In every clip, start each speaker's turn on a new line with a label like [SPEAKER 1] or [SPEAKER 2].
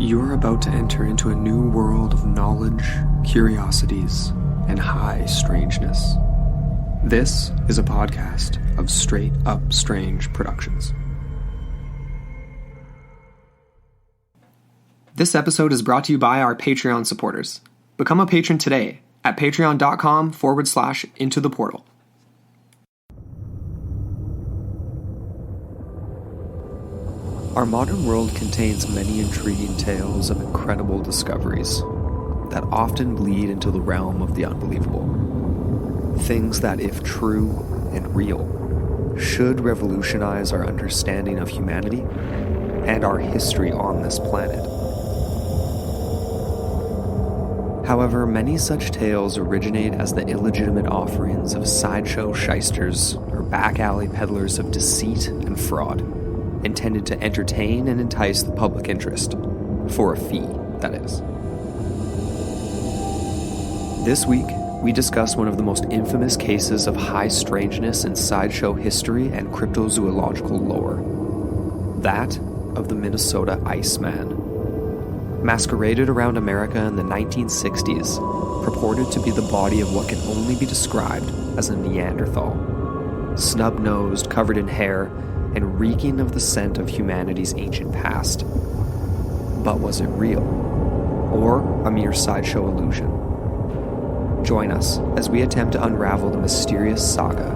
[SPEAKER 1] You're about to enter into a new world of knowledge, curiosities, and high strangeness. This is a podcast of Straight Up Strange Productions. This episode is brought to you by our Patreon supporters. Become a patron today at patreon.com/intotheportal. Our modern world contains many intriguing tales of incredible discoveries that often bleed into the realm of the unbelievable. Things that, if true and real, should revolutionize our understanding of humanity and our history on this planet. However, many such tales originate as the illegitimate offerings of sideshow shysters or back alley peddlers of deceit and fraud, intended to entertain and entice the public interest, for a fee, that is. This week, we discuss one of the most infamous cases of high strangeness in sideshow history and cryptozoological lore, that of the Minnesota Iceman. Masqueraded around America in the 1960s, purported to be the body of what can only be described as a Neanderthal, snub-nosed, covered in hair, and reeking of the scent of humanity's ancient past. But was it real? Or a mere sideshow illusion? Join us as we attempt to unravel the mysterious saga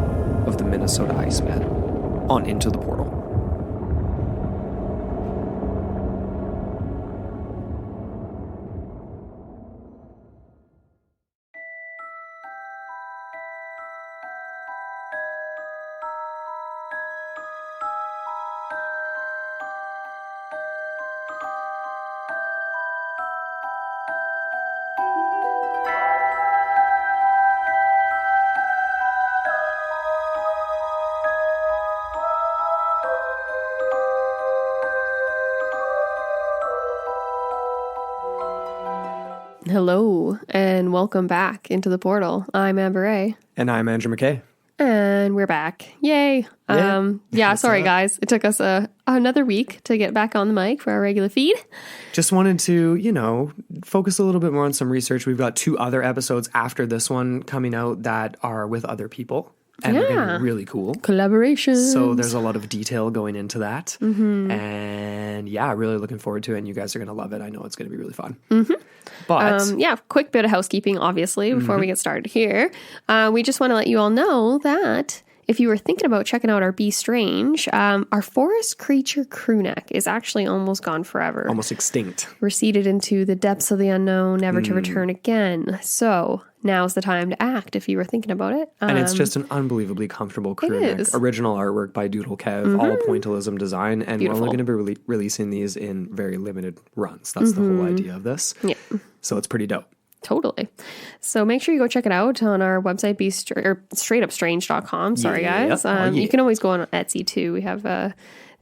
[SPEAKER 1] of the Minnesota Iceman on Into the Portal.
[SPEAKER 2] Hello, and welcome back into the portal. I'm Amber A.
[SPEAKER 1] And I'm Andrew McKay.
[SPEAKER 2] And we're back. Yay. Sorry guys. It took us another week to get back on the mic for our regular feed.
[SPEAKER 1] Just wanted to, focus a little bit more on some research. We've got 2 other episodes after this one coming out that are with other people. And they're going to be really cool.
[SPEAKER 2] Collaborations.
[SPEAKER 1] So there's a lot of detail going into that.
[SPEAKER 2] Mm-hmm.
[SPEAKER 1] And yeah, really looking forward to it. And you guys are going to love it. I know it's going to be really fun.
[SPEAKER 2] Mm-hmm.
[SPEAKER 1] But
[SPEAKER 2] quick bit of housekeeping, obviously, before we get started here. We just want to let you all know that if you were thinking about checking out our Be Strange, our forest creature crewneck is actually almost gone forever.
[SPEAKER 1] Almost extinct.
[SPEAKER 2] Receded into the depths of the unknown, never to return again. So now's the time to act if you were thinking about it.
[SPEAKER 1] And it's just an unbelievably comfortable crewneck. Original artwork by Doodle Kev, all pointillism design. And
[SPEAKER 2] Beautiful.
[SPEAKER 1] we're only going to be releasing these in very limited runs. That's the whole idea of this.
[SPEAKER 2] Yeah.
[SPEAKER 1] So it's pretty dope.
[SPEAKER 2] Totally. So make sure you go check it out on our website, straightupstrange.com. Sorry, guys. You can always go on Etsy, too. We have the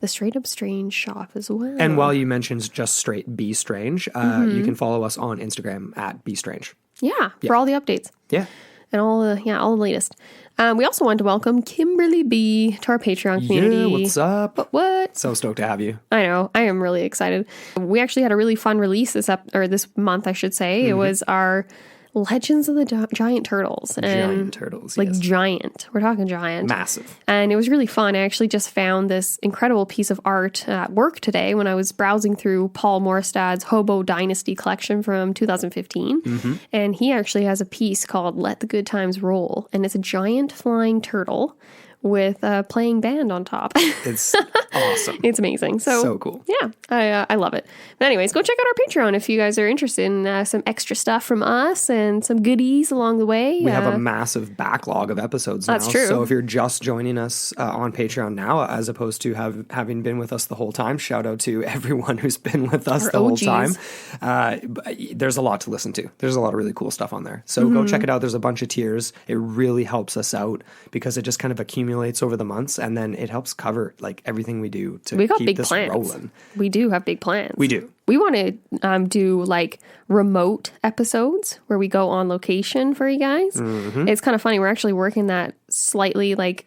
[SPEAKER 2] Straight Up Strange shop as well.
[SPEAKER 1] And while you mentioned just straight Be Strange, you can follow us on Instagram at Be Strange.
[SPEAKER 2] Yeah, for all the updates.
[SPEAKER 1] Yeah.
[SPEAKER 2] And all the latest. We also want to welcome Kimberly B to our Patreon community.
[SPEAKER 1] Yeah, what's up?
[SPEAKER 2] What?
[SPEAKER 1] So stoked to have you.
[SPEAKER 2] I know. I am really excited. We actually had a really fun release this month, I should say. It was our Legends of the Giant Turtles.
[SPEAKER 1] Giant turtles, yes.
[SPEAKER 2] Giant. We're talking giant.
[SPEAKER 1] Massive.
[SPEAKER 2] And it was really fun. I actually just found this incredible piece of art at work today when I was browsing through Paul Morstad's Hobo Dynasty collection from 2015. And he actually has a piece called Let the Good Times Roll. And it's a giant flying turtle with a playing band on top.
[SPEAKER 1] It's awesome.
[SPEAKER 2] It's amazing. So
[SPEAKER 1] cool.
[SPEAKER 2] Yeah, I love it. But anyways, go check out our Patreon if you guys are interested in some extra stuff from us and some goodies along the way.
[SPEAKER 1] We have a massive backlog of episodes now.
[SPEAKER 2] That's true.
[SPEAKER 1] So if you're just joining us on Patreon now, as opposed to having been with us the whole time, shout out to everyone who's been with us the whole time. There's a lot to listen to. There's a lot of really cool stuff on there. So go check it out. There's a bunch of tiers. It really helps us out because it just kind of accumulates over the months, and then it helps cover like everything we do to keep this rolling.
[SPEAKER 2] We do have big plans.
[SPEAKER 1] We do.
[SPEAKER 2] We want to do like remote episodes where we go on location for you guys. Mm-hmm. It's kind of funny. We're actually working that slightly like,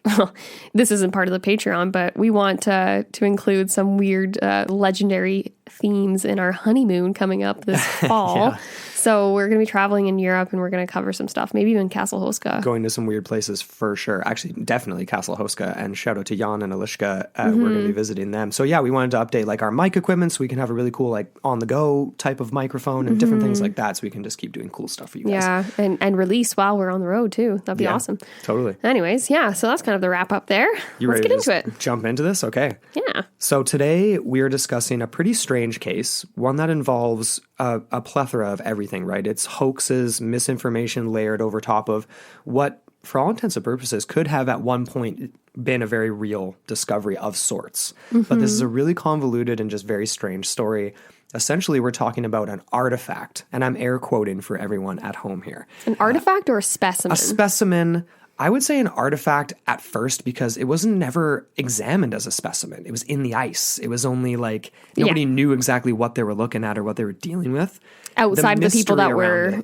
[SPEAKER 2] this isn't part of the Patreon, but we want to include some weird legendary themes in our honeymoon coming up this fall.
[SPEAKER 1] Yeah.
[SPEAKER 2] So we're going to be traveling in Europe and we're going to cover some stuff, maybe even Castle Hoska.
[SPEAKER 1] Going to some weird places for sure. Actually, definitely Castle Hoska, and shout out to Jan and Alishka. We're going to be visiting them. So yeah, we wanted to update like our mic equipment so we can have a really cool like on the go type of microphone and different things like that, so we can just keep doing cool stuff for you guys.
[SPEAKER 2] Yeah, and release while we're on the road too. That'd be awesome.
[SPEAKER 1] Totally.
[SPEAKER 2] Anyways, yeah, so that's kind of the wrap up there.
[SPEAKER 1] You
[SPEAKER 2] Let's
[SPEAKER 1] ready
[SPEAKER 2] get
[SPEAKER 1] to
[SPEAKER 2] into it.
[SPEAKER 1] jump into this? Okay.
[SPEAKER 2] Yeah.
[SPEAKER 1] So today we are discussing a pretty strange case, one that involves a plethora of everything, right? It's hoaxes, misinformation layered over top of what, for all intents and purposes, could have at one point been a very real discovery of sorts. But this is a really convoluted and just very strange story. Essentially, we're talking about an artifact, and I'm air quoting for everyone at home here.
[SPEAKER 2] An artifact or a specimen?
[SPEAKER 1] A specimen. I would say an artifact at first because it wasn't never examined as a specimen. It was in the ice. It was only like nobody knew exactly what they were looking at or what they were dealing with.
[SPEAKER 2] Outside of the people that were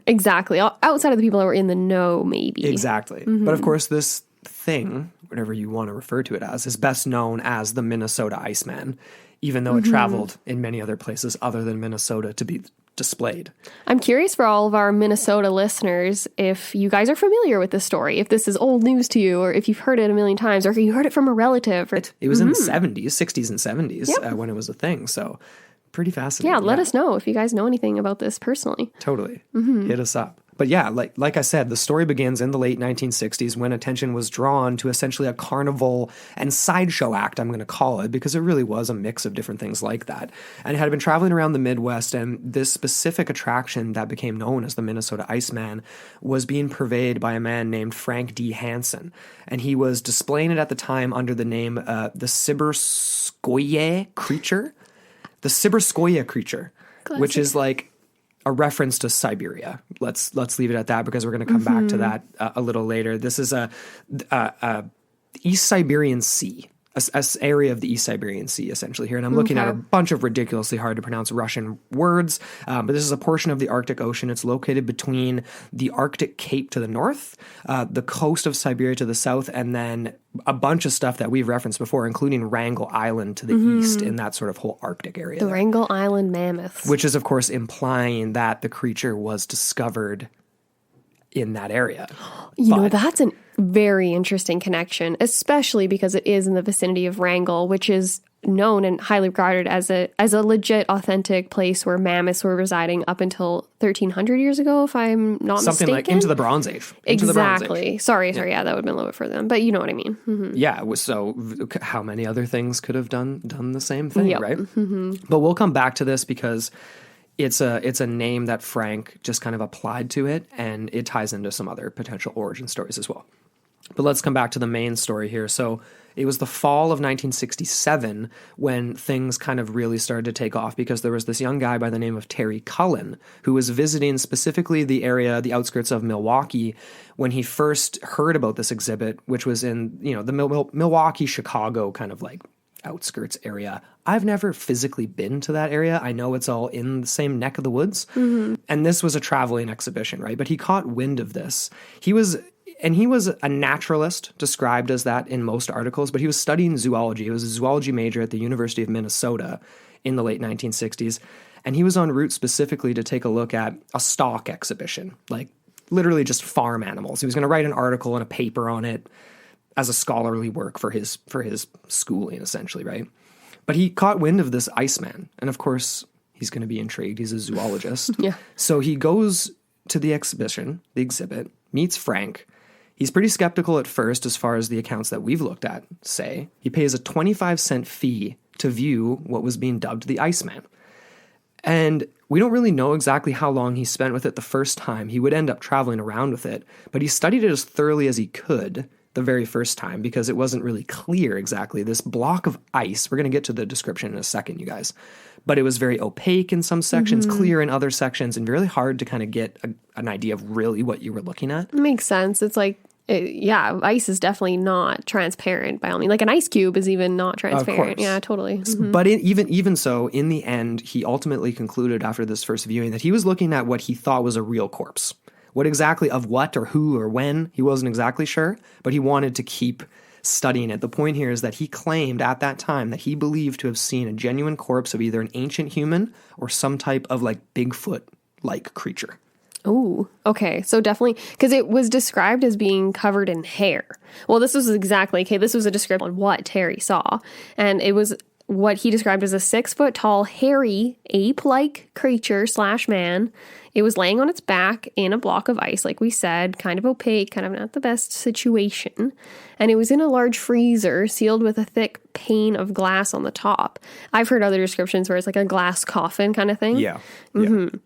[SPEAKER 2] outside of the people that were in the know, maybe.
[SPEAKER 1] Exactly. But of course, this thing, whatever you want to refer to it as, is best known as the Minnesota Iceman, even though it traveled in many other places other than Minnesota to be displayed. I'm
[SPEAKER 2] curious for all of our Minnesota listeners if you guys are familiar with this story, if this is old news to you, or if you've heard it a million times, or if you heard it from a relative. It
[SPEAKER 1] was in the 70s, 60s, and 70s when it was a thing. So pretty fascinating.
[SPEAKER 2] Yeah, let us know if you guys know anything about this personally.
[SPEAKER 1] Totally. Hit us up. But yeah, like I said, the story begins in the late 1960s when attention was drawn to essentially a carnival and sideshow act, I'm going to call it, because it really was a mix of different things like that. And it had been traveling around the Midwest, and this specific attraction that became known as the Minnesota Iceman was being purveyed by a man named Frank D. Hansen. And he was displaying it at the time under the name the Siberskoye creature. The Siberskoye creature,
[SPEAKER 2] Classic. Which
[SPEAKER 1] is like a reference to Siberia. Let's leave it at that because we're going to come back to that a little later. This is a East Siberian Sea, a area of the East Siberian Sea essentially here. And I'm looking at a bunch of ridiculously hard to pronounce Russian words, but this is a portion of the Arctic Ocean. It's located between the Arctic Cape to the north, the coast of Siberia to the south, and then a bunch of stuff that we've referenced before, including Wrangel Island to the east in that sort of whole Arctic area.
[SPEAKER 2] The Wrangel Island mammoths.
[SPEAKER 1] Which is, of course, implying that the creature was discovered in that area.
[SPEAKER 2] You know, that's a very interesting connection, especially because it is in the vicinity of Wrangel, which is known and highly regarded as a legit, authentic place where mammoths were residing up until 1300 years ago, if I'm not mistaken.
[SPEAKER 1] Something like into the Bronze Age.
[SPEAKER 2] Exactly. Sorry, yeah, that would have been a little bit further then, but you know what I mean.
[SPEAKER 1] Yeah, so how many other things could have done the same thing, right? But we'll come back to this because it's a name that Frank just kind of applied to it, and it ties into some other potential origin stories as well. But let's come back to the main story here. So it was the fall of 1967 when things kind of really started to take off because there was this young guy by the name of Terry Cullen who was visiting specifically the area, the outskirts of Milwaukee, when he first heard about this exhibit, which was in, the Milwaukee, Chicago kind of like outskirts area. I've never physically been to that area. I know it's all in the same neck of the woods. And this was a traveling exhibition, right? But he caught wind of this. He was a naturalist, described as that in most articles, but he was studying zoology. He was a zoology major at the University of Minnesota in the late 1960s. And he was en route specifically to take a look at a stock exhibition, like literally just farm animals. He was going to write an article and a paper on it as a scholarly work for his schooling, essentially, right? But he caught wind of this Iceman. And of course, he's going to be intrigued. He's a zoologist.
[SPEAKER 2] Yeah.
[SPEAKER 1] So he goes to the exhibit, meets Frank. He's pretty skeptical at first as far as the accounts that we've looked at say. He pays a 25-cent fee to view what was being dubbed the Iceman. And we don't really know exactly how long he spent with it the first time. He would end up traveling around with it, but he studied it as thoroughly as he could the very first time because it wasn't really clear exactly. This block of ice, we're going to get to the description in a second, you guys, but it was very opaque in some sections, clear in other sections, and really hard to kind of get an idea of really what you were looking at.
[SPEAKER 2] It makes sense. It's like, ice is definitely not transparent by all means. Like an ice cube is even not transparent.
[SPEAKER 1] Of course.
[SPEAKER 2] Yeah, totally.
[SPEAKER 1] But even so, in the end, he ultimately concluded after this first viewing that he was looking at what he thought was a real corpse. What exactly of what or who or when, he wasn't exactly sure, but he wanted to keep studying it. The point here is that he claimed at that time that he believed to have seen a genuine corpse of either an ancient human or some type of like Bigfoot-like creature.
[SPEAKER 2] Oh, okay. So definitely, because it was described as being covered in hair. Well, this was a description on what Terry saw. And it was what he described as a 6-foot tall, hairy, ape-like creature / man. It was laying on its back in a block of ice, like we said, kind of opaque, kind of not the best situation. And it was in a large freezer sealed with a thick pane of glass on the top. I've heard other descriptions where it's like a glass coffin kind of thing.
[SPEAKER 1] Yeah.
[SPEAKER 2] Mm-hmm.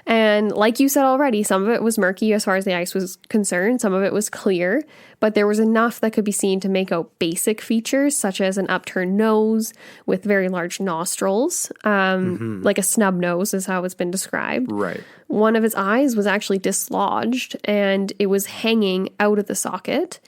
[SPEAKER 2] And like you said already, some of it was murky as far as the ice was concerned. Some of it was clear, but there was enough that could be seen to make out basic features, such as an upturned nose with very large nostrils, like a snub nose is how it's been described.
[SPEAKER 1] Right.
[SPEAKER 2] One of his eyes was actually dislodged and it was hanging out of the socket.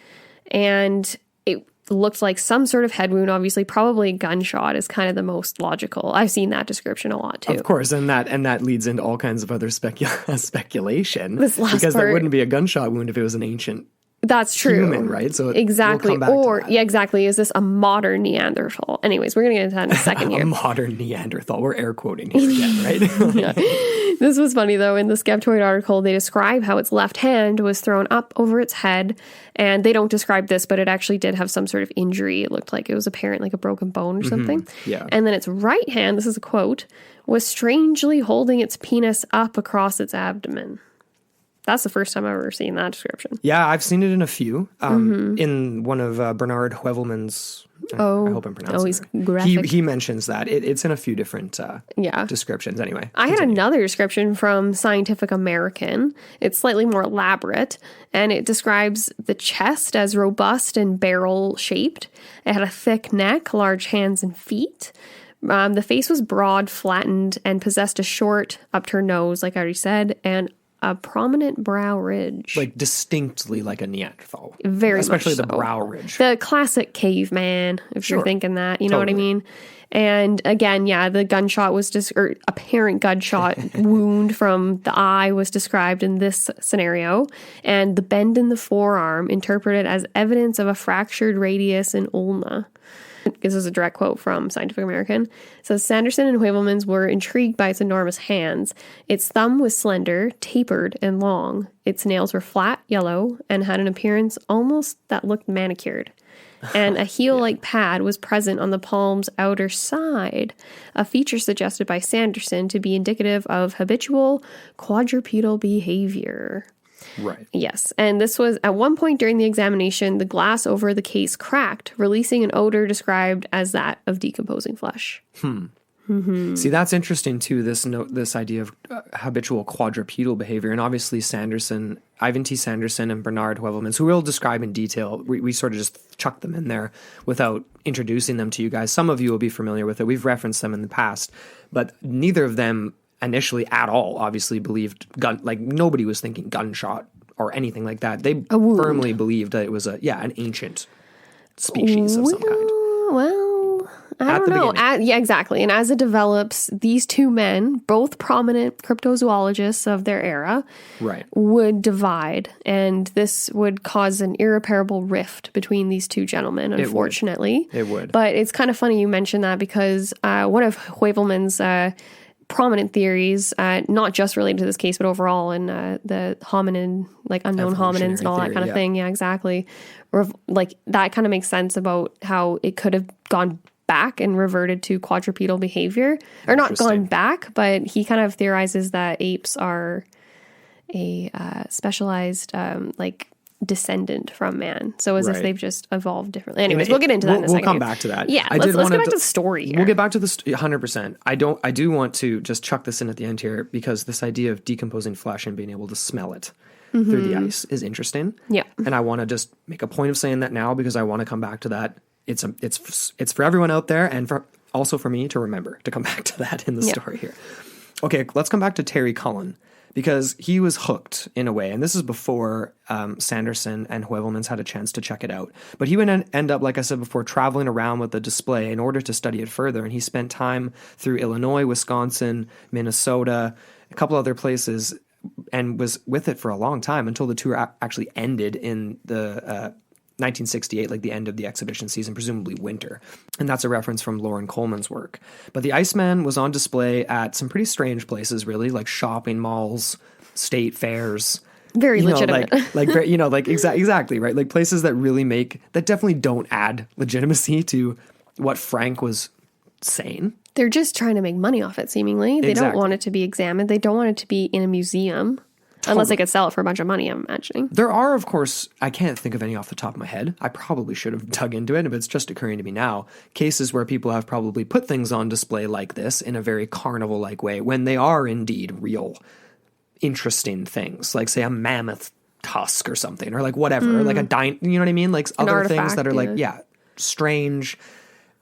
[SPEAKER 2] And it looked like some sort of head wound, obviously, probably a gunshot is kind of the most logical. I've seen that description a lot too.
[SPEAKER 1] Of course, and that leads into all kinds of other speculation.
[SPEAKER 2] This last
[SPEAKER 1] because
[SPEAKER 2] part,
[SPEAKER 1] that wouldn't be a gunshot wound if it was an ancient
[SPEAKER 2] that's true.
[SPEAKER 1] human, right? So
[SPEAKER 2] exactly.
[SPEAKER 1] We'll come back to that.
[SPEAKER 2] Yeah, exactly. Is this a modern Neanderthal? Anyways, we're gonna get into that in a second here.
[SPEAKER 1] A modern Neanderthal. We're air quoting here again, right?
[SPEAKER 2] Yeah. This was funny though. In the Skeptoid article, they describe how its left hand was thrown up over its head, and they don't describe this, but it actually did have some sort of injury. It looked like it was apparent, like a broken bone or something.
[SPEAKER 1] Yeah.
[SPEAKER 2] And then its right hand, this is a quote, was strangely holding its penis up across its abdomen. That's the first time I've ever seen that description.
[SPEAKER 1] Yeah, I've seen it in a few. In one of Bernard Heuvelmann's, I hope I'm pronouncing
[SPEAKER 2] he's
[SPEAKER 1] it.
[SPEAKER 2] graphic.
[SPEAKER 1] He mentions that. It's in a few different descriptions anyway.
[SPEAKER 2] I had another description from Scientific American. It's slightly more elaborate, and it describes the chest as robust and barrel-shaped. It had a thick neck, large hands and feet. The face was broad, flattened, and possessed a short, upturned nose, like I already said, and a prominent brow ridge.
[SPEAKER 1] Like distinctly like a Neanderthal.
[SPEAKER 2] Very
[SPEAKER 1] Especially
[SPEAKER 2] much
[SPEAKER 1] the
[SPEAKER 2] so.
[SPEAKER 1] brow ridge.
[SPEAKER 2] The classic caveman, if you're thinking that. You know what I mean? And again, yeah, the gunshot was or apparent gunshot wound from the eye was described in this scenario. And the bend in the forearm interpreted as evidence of a fractured radius and ulna. This is a direct quote from Scientific American. It says, Sanderson and Heuvelmann's were intrigued by its enormous hands. Its thumb was slender, tapered, and long. Its nails were flat, yellow, and had an appearance almost that looked manicured. And a heel-like pad was present on the palm's outer side, a feature suggested by Sanderson to be indicative of habitual quadrupedal behavior.
[SPEAKER 1] Right.
[SPEAKER 2] Yes. And this was at one point during the examination, the glass over the case cracked, releasing an odor described as that of decomposing flesh.
[SPEAKER 1] See, that's interesting too, this idea of habitual quadrupedal behavior. And obviously Ivan T. Sanderson and Bernard Heuvelmann's, who we'll describe in detail, we sort of just chucked them in there without introducing them to you guys. Some of you will be familiar with it. We've referenced them in the past, but neither of them initially at all obviously believed nobody was thinking gunshot or anything like that. They firmly believed that it was an ancient species of some kind.
[SPEAKER 2] Well, I don't know. Yeah, exactly. And as it develops, these two men, both prominent cryptozoologists of their era, would divide. And this would cause an irreparable rift between these two gentlemen, unfortunately.
[SPEAKER 1] It would.
[SPEAKER 2] But it's kind of funny you mentioned that because one of Heuvelmann's prominent theories, not just related to this case, but overall in the hominin, like unknown hominins and all that kind of thing. Yeah, exactly. That kind of makes sense about how it could have gone back and reverted to quadrupedal behavior. Or not gone back, but he kind of theorizes that apes are a specialized, descendant from man. So as if they've just evolved differently. Anyways, we'll get into that in a second.
[SPEAKER 1] We'll come back to that.
[SPEAKER 2] Yeah, let's get back to the story here.
[SPEAKER 1] We'll get back to the 100%. I do want to just chuck this in at the end here because this idea of decomposing flesh and being able to smell it through the ice is interesting.
[SPEAKER 2] Yeah.
[SPEAKER 1] And I want to just make a point of saying that now because I want to come back to that. It's for everyone out there and also for me to remember to come back to that in the story here. Okay, let's come back to Terry Cullen. Because he was hooked in a way, and this is before Sanderson and Heuvelmann's had a chance to check it out. But he would end up, like I said before, traveling around with the display in order to study it further. And he spent time through Illinois, Wisconsin, Minnesota, a couple other places, and was with it for a long time until the tour actually ended in the 1968, like the end of the exhibition season, presumably winter. And that's a reference from Lauren Coleman's work. But the Iceman was on display at some pretty strange places, really, like shopping malls, state fairs.
[SPEAKER 2] Very legitimate.
[SPEAKER 1] Exactly, right? Like places that really that definitely don't add legitimacy to what Frank was saying.
[SPEAKER 2] They're just trying to make money off it, seemingly. They don't want it to be examined. They don't want it to be in a museum. Unless they could sell it for a bunch of money, I'm imagining.
[SPEAKER 1] There are, of course, I can't think of any off the top of my head. I probably should have dug into it, but it's just occurring to me now. Cases where people have probably put things on display like this in a very carnival-like way when they are indeed real, interesting things. Like, say, a mammoth tusk or something, or like whatever, or like you know what I mean? Like other things that are strange,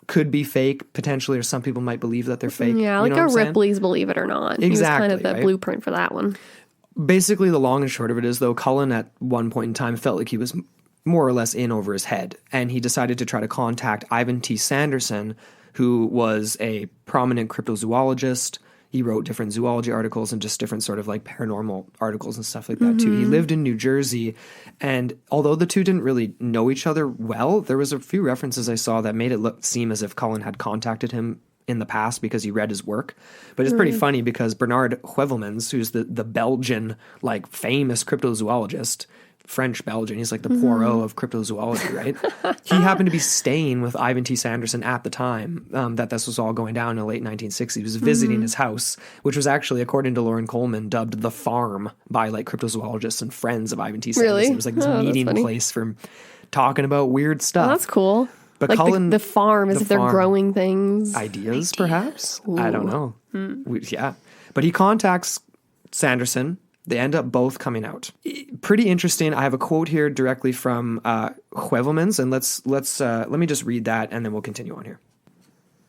[SPEAKER 1] could be fake, potentially, or some people might believe that they're fake.
[SPEAKER 2] Yeah, like
[SPEAKER 1] you know
[SPEAKER 2] a Ripley's Believe It or Not.
[SPEAKER 1] Exactly.
[SPEAKER 2] He was kind of the blueprint for that one.
[SPEAKER 1] Basically, the long and short of it is, though, Cullen at one point in time felt like he was more or less in over his head, and he decided to try to contact Ivan T. Sanderson, who was a prominent cryptozoologist. He wrote different zoology articles and just different sort of like paranormal articles and stuff like that, too. He lived in New Jersey, and although the two didn't really know each other well, there was a few references I saw that made it seem as if Cullen had contacted him in the past because he read his work. But it's pretty funny because Bernard Heuvelmans, who's the Belgian, like, famous cryptozoologist, French-Belgian, he's like the Poirot of cryptozoology, right? He happened to be staying with Ivan T. Sanderson at the time that this was all going down in the late 1960s. He was visiting his house, which was actually, according to Lauren Coleman, dubbed the farm by like cryptozoologists and friends of Ivan T. Sanderson.
[SPEAKER 2] Really?
[SPEAKER 1] It was like this meeting place for talking about weird stuff.
[SPEAKER 2] Oh, that's cool.
[SPEAKER 1] But
[SPEAKER 2] like
[SPEAKER 1] Cullen,
[SPEAKER 2] the farm, as if they're growing things.
[SPEAKER 1] Ideas, perhaps?
[SPEAKER 2] Ooh.
[SPEAKER 1] I don't know. Yeah. But he contacts Sanderson. They end up both coming out. Pretty interesting. I have a quote here directly from Heuvelmans, and let me just read that, and then we'll continue on here.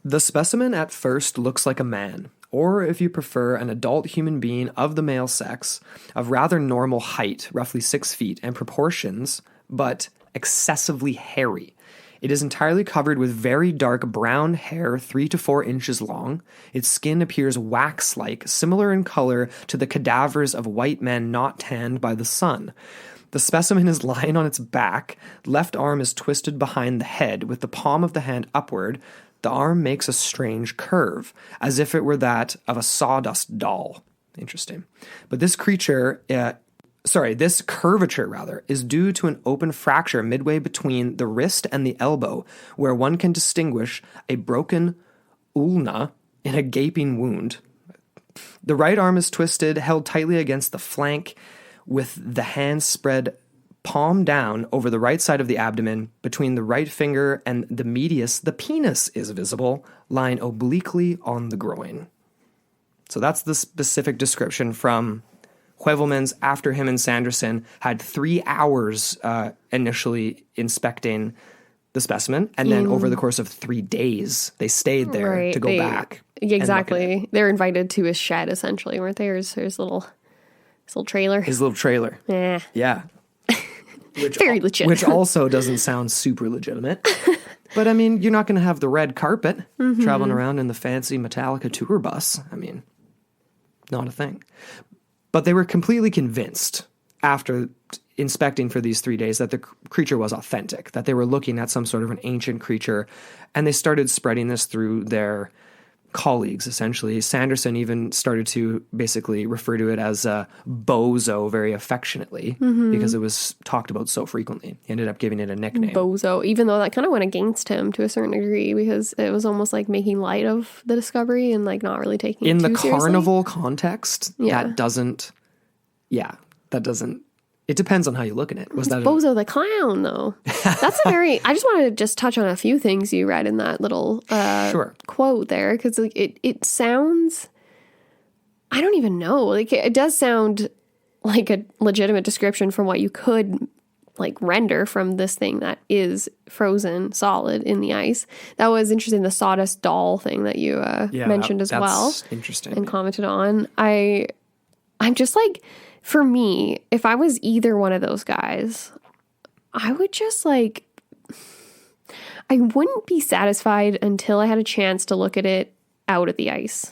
[SPEAKER 1] The specimen at first looks like a man, or if you prefer, an adult human being of the male sex, of rather normal height, roughly 6 feet, and proportions, but excessively hairy. It is entirely covered with very dark brown hair 3 to 4 inches long. Its skin appears wax-like, similar in color to the cadavers of white men not tanned by the sun. The specimen is lying on its back. Left arm is twisted behind the head, with the palm of the hand upward. The arm makes a strange curve, as if it were that of a sawdust doll. Interesting. But this curvature is due to an open fracture midway between the wrist and the elbow, where one can distinguish a broken ulna in a gaping wound. The right arm is twisted, held tightly against the flank, with the hand spread palm down over the right side of the abdomen. Between the right finger and the medius, the penis is visible, lying obliquely on the groin. So that's the specific description from Heuvelmans after him and Sanderson had 3 hours initially inspecting the specimen, and then over the course of 3 days, they stayed there to go back.
[SPEAKER 2] Exactly. They're invited to his shed, essentially, weren't they? Or his little trailer.
[SPEAKER 1] His little trailer. Yeah.
[SPEAKER 2] Very legit.
[SPEAKER 1] Which also doesn't sound super legitimate. But, I mean, you're not going to have the red carpet traveling around in the fancy Metallica tour bus. I mean, not a thing. But they were completely convinced after inspecting for these 3 days that the creature was authentic, that they were looking at some sort of an ancient creature, and they started spreading this through their colleagues, essentially. Sanderson even started to basically refer to it as a bozo very affectionately because it was talked about so frequently. He ended up giving it a nickname.
[SPEAKER 2] Bozo, even though that kind of went against him to a certain degree because it was almost like making light of the discovery and like not really taking it
[SPEAKER 1] in
[SPEAKER 2] too
[SPEAKER 1] the
[SPEAKER 2] seriously.
[SPEAKER 1] Carnival context. That doesn't. It depends on how you look at it. Was that
[SPEAKER 2] Bozo the clown, though? That's a very. I just wanted to just touch on a few things you read in that little quote there, because like it sounds. I don't even know. Like it does sound like a legitimate description from what you could like render from this thing that is frozen solid in the ice. That was interesting. The sawdust doll thing that you mentioned as well.
[SPEAKER 1] Interesting.
[SPEAKER 2] And commented on. I'm just like. For me, if I was either one of those guys, I would just like, I wouldn't be satisfied until I had a chance to look at it out at the ice.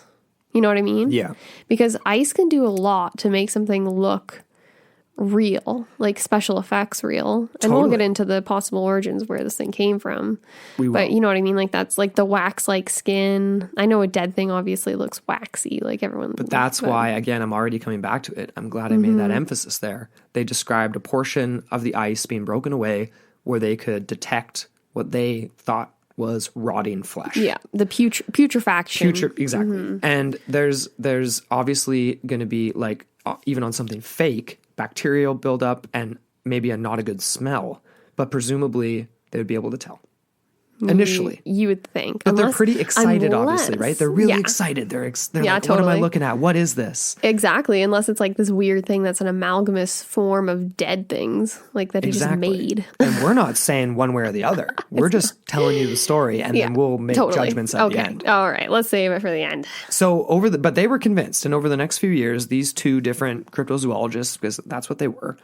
[SPEAKER 2] You know what I mean?
[SPEAKER 1] Yeah.
[SPEAKER 2] Because ice can do a lot to make something look real, like special effects real. And we'll get into the possible origins where this thing came from.
[SPEAKER 1] We will.
[SPEAKER 2] But you know what I mean? Like that's like the wax-like skin. I know a dead thing obviously looks waxy, like everyone.
[SPEAKER 1] But that's why, again, I'm already coming back to it. I'm glad I made that emphasis there. They described a portion of the ice being broken away where they could detect what they thought was rotting flesh.
[SPEAKER 2] Yeah, the putrefaction.
[SPEAKER 1] Exactly. And there's obviously going to be, like, even on something fake, bacterial buildup and maybe not a good smell. But presumably, they would be able to tell. Initially.
[SPEAKER 2] You would think.
[SPEAKER 1] But they're pretty excited, obviously, right? They're really excited. They're like,
[SPEAKER 2] totally.
[SPEAKER 1] What am I looking at? What is this?
[SPEAKER 2] Exactly. Unless it's like this weird thing that's an amalgamous form of dead things, like that he just made.
[SPEAKER 1] And we're not saying one way or the other. We're just telling you the story, and then we'll make judgments at the end.
[SPEAKER 2] All right. Let's save it for the end.
[SPEAKER 1] So but they were convinced, and over the next few years, these two different cryptozoologists, because that's what they were,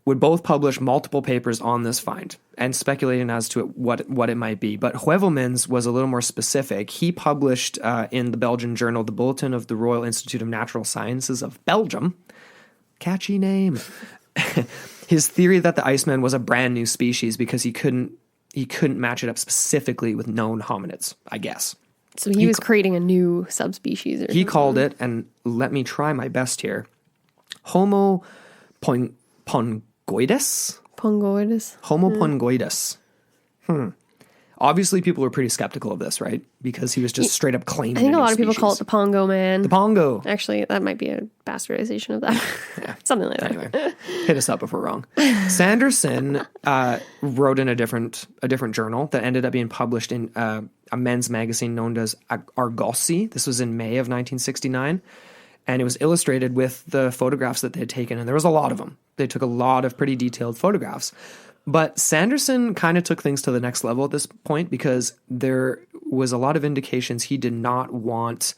[SPEAKER 1] would both publish multiple papers on this find and speculating as to what it might be. But Heuvelmans was a little more specific. He published in the Belgian journal, the Bulletin of the Royal Institute of Natural Sciences of Belgium. Catchy name. His theory that the Iceman was a brand new species because he couldn't match it up specifically with known hominids, I guess.
[SPEAKER 2] So he was creating a new subspecies. He
[SPEAKER 1] called it, and let me try my best here, Homo pongoides?
[SPEAKER 2] Pongoides.
[SPEAKER 1] Homo pongoides. Obviously, people were pretty skeptical of this, right? Because he was just straight up claiming.
[SPEAKER 2] I think a lot of people call it the Pongo Man.
[SPEAKER 1] The Pongo.
[SPEAKER 2] Actually, that might be a bastardization of that. Yeah. Something like that.
[SPEAKER 1] Anyway, hit us up if we're wrong. Sanderson wrote in a different journal that ended up being published in a men's magazine known as Argosy. This was in May of 1969. And it was illustrated with the photographs that they had taken. And there was a lot of them. They took a lot of pretty detailed photographs. But Sanderson kind of took things to the next level at this point because there was a lot of indications he did not want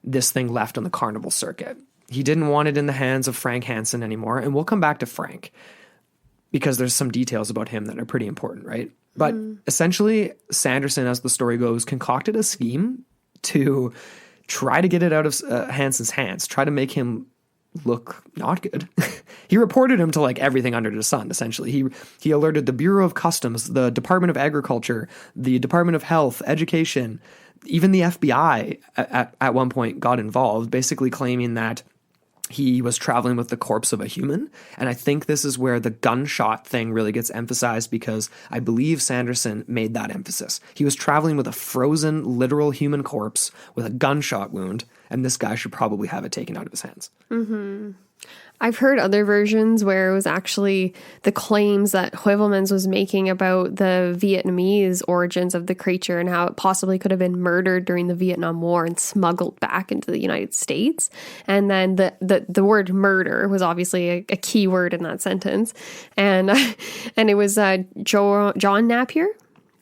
[SPEAKER 1] this thing left on the carnival circuit. He didn't want it in the hands of Frank Hansen anymore. And we'll come back to Frank because there's some details about him that are pretty important, right? But essentially, Sanderson, as the story goes, concocted a scheme to try to get it out of Hansen's hands, try to make him look not good. He reported him to like everything under the sun, essentially. He alerted the Bureau of Customs, the Department of Agriculture, the Department of Health, Education, even the FBI at one point got involved, basically claiming that he was traveling with the corpse of a human. And I think this is where the gunshot thing really gets emphasized because I believe Sanderson made that emphasis. He was traveling with a frozen, literal human corpse with a gunshot wound, and this guy should probably have it taken out of his hands.
[SPEAKER 2] Mm-hmm. I've heard other versions where it was actually the claims that Heuvelmans was making about the Vietnamese origins of the creature and how it possibly could have been murdered during the Vietnam War and smuggled back into the United States. And then the word murder was obviously a key word in that sentence. And it was John Napier.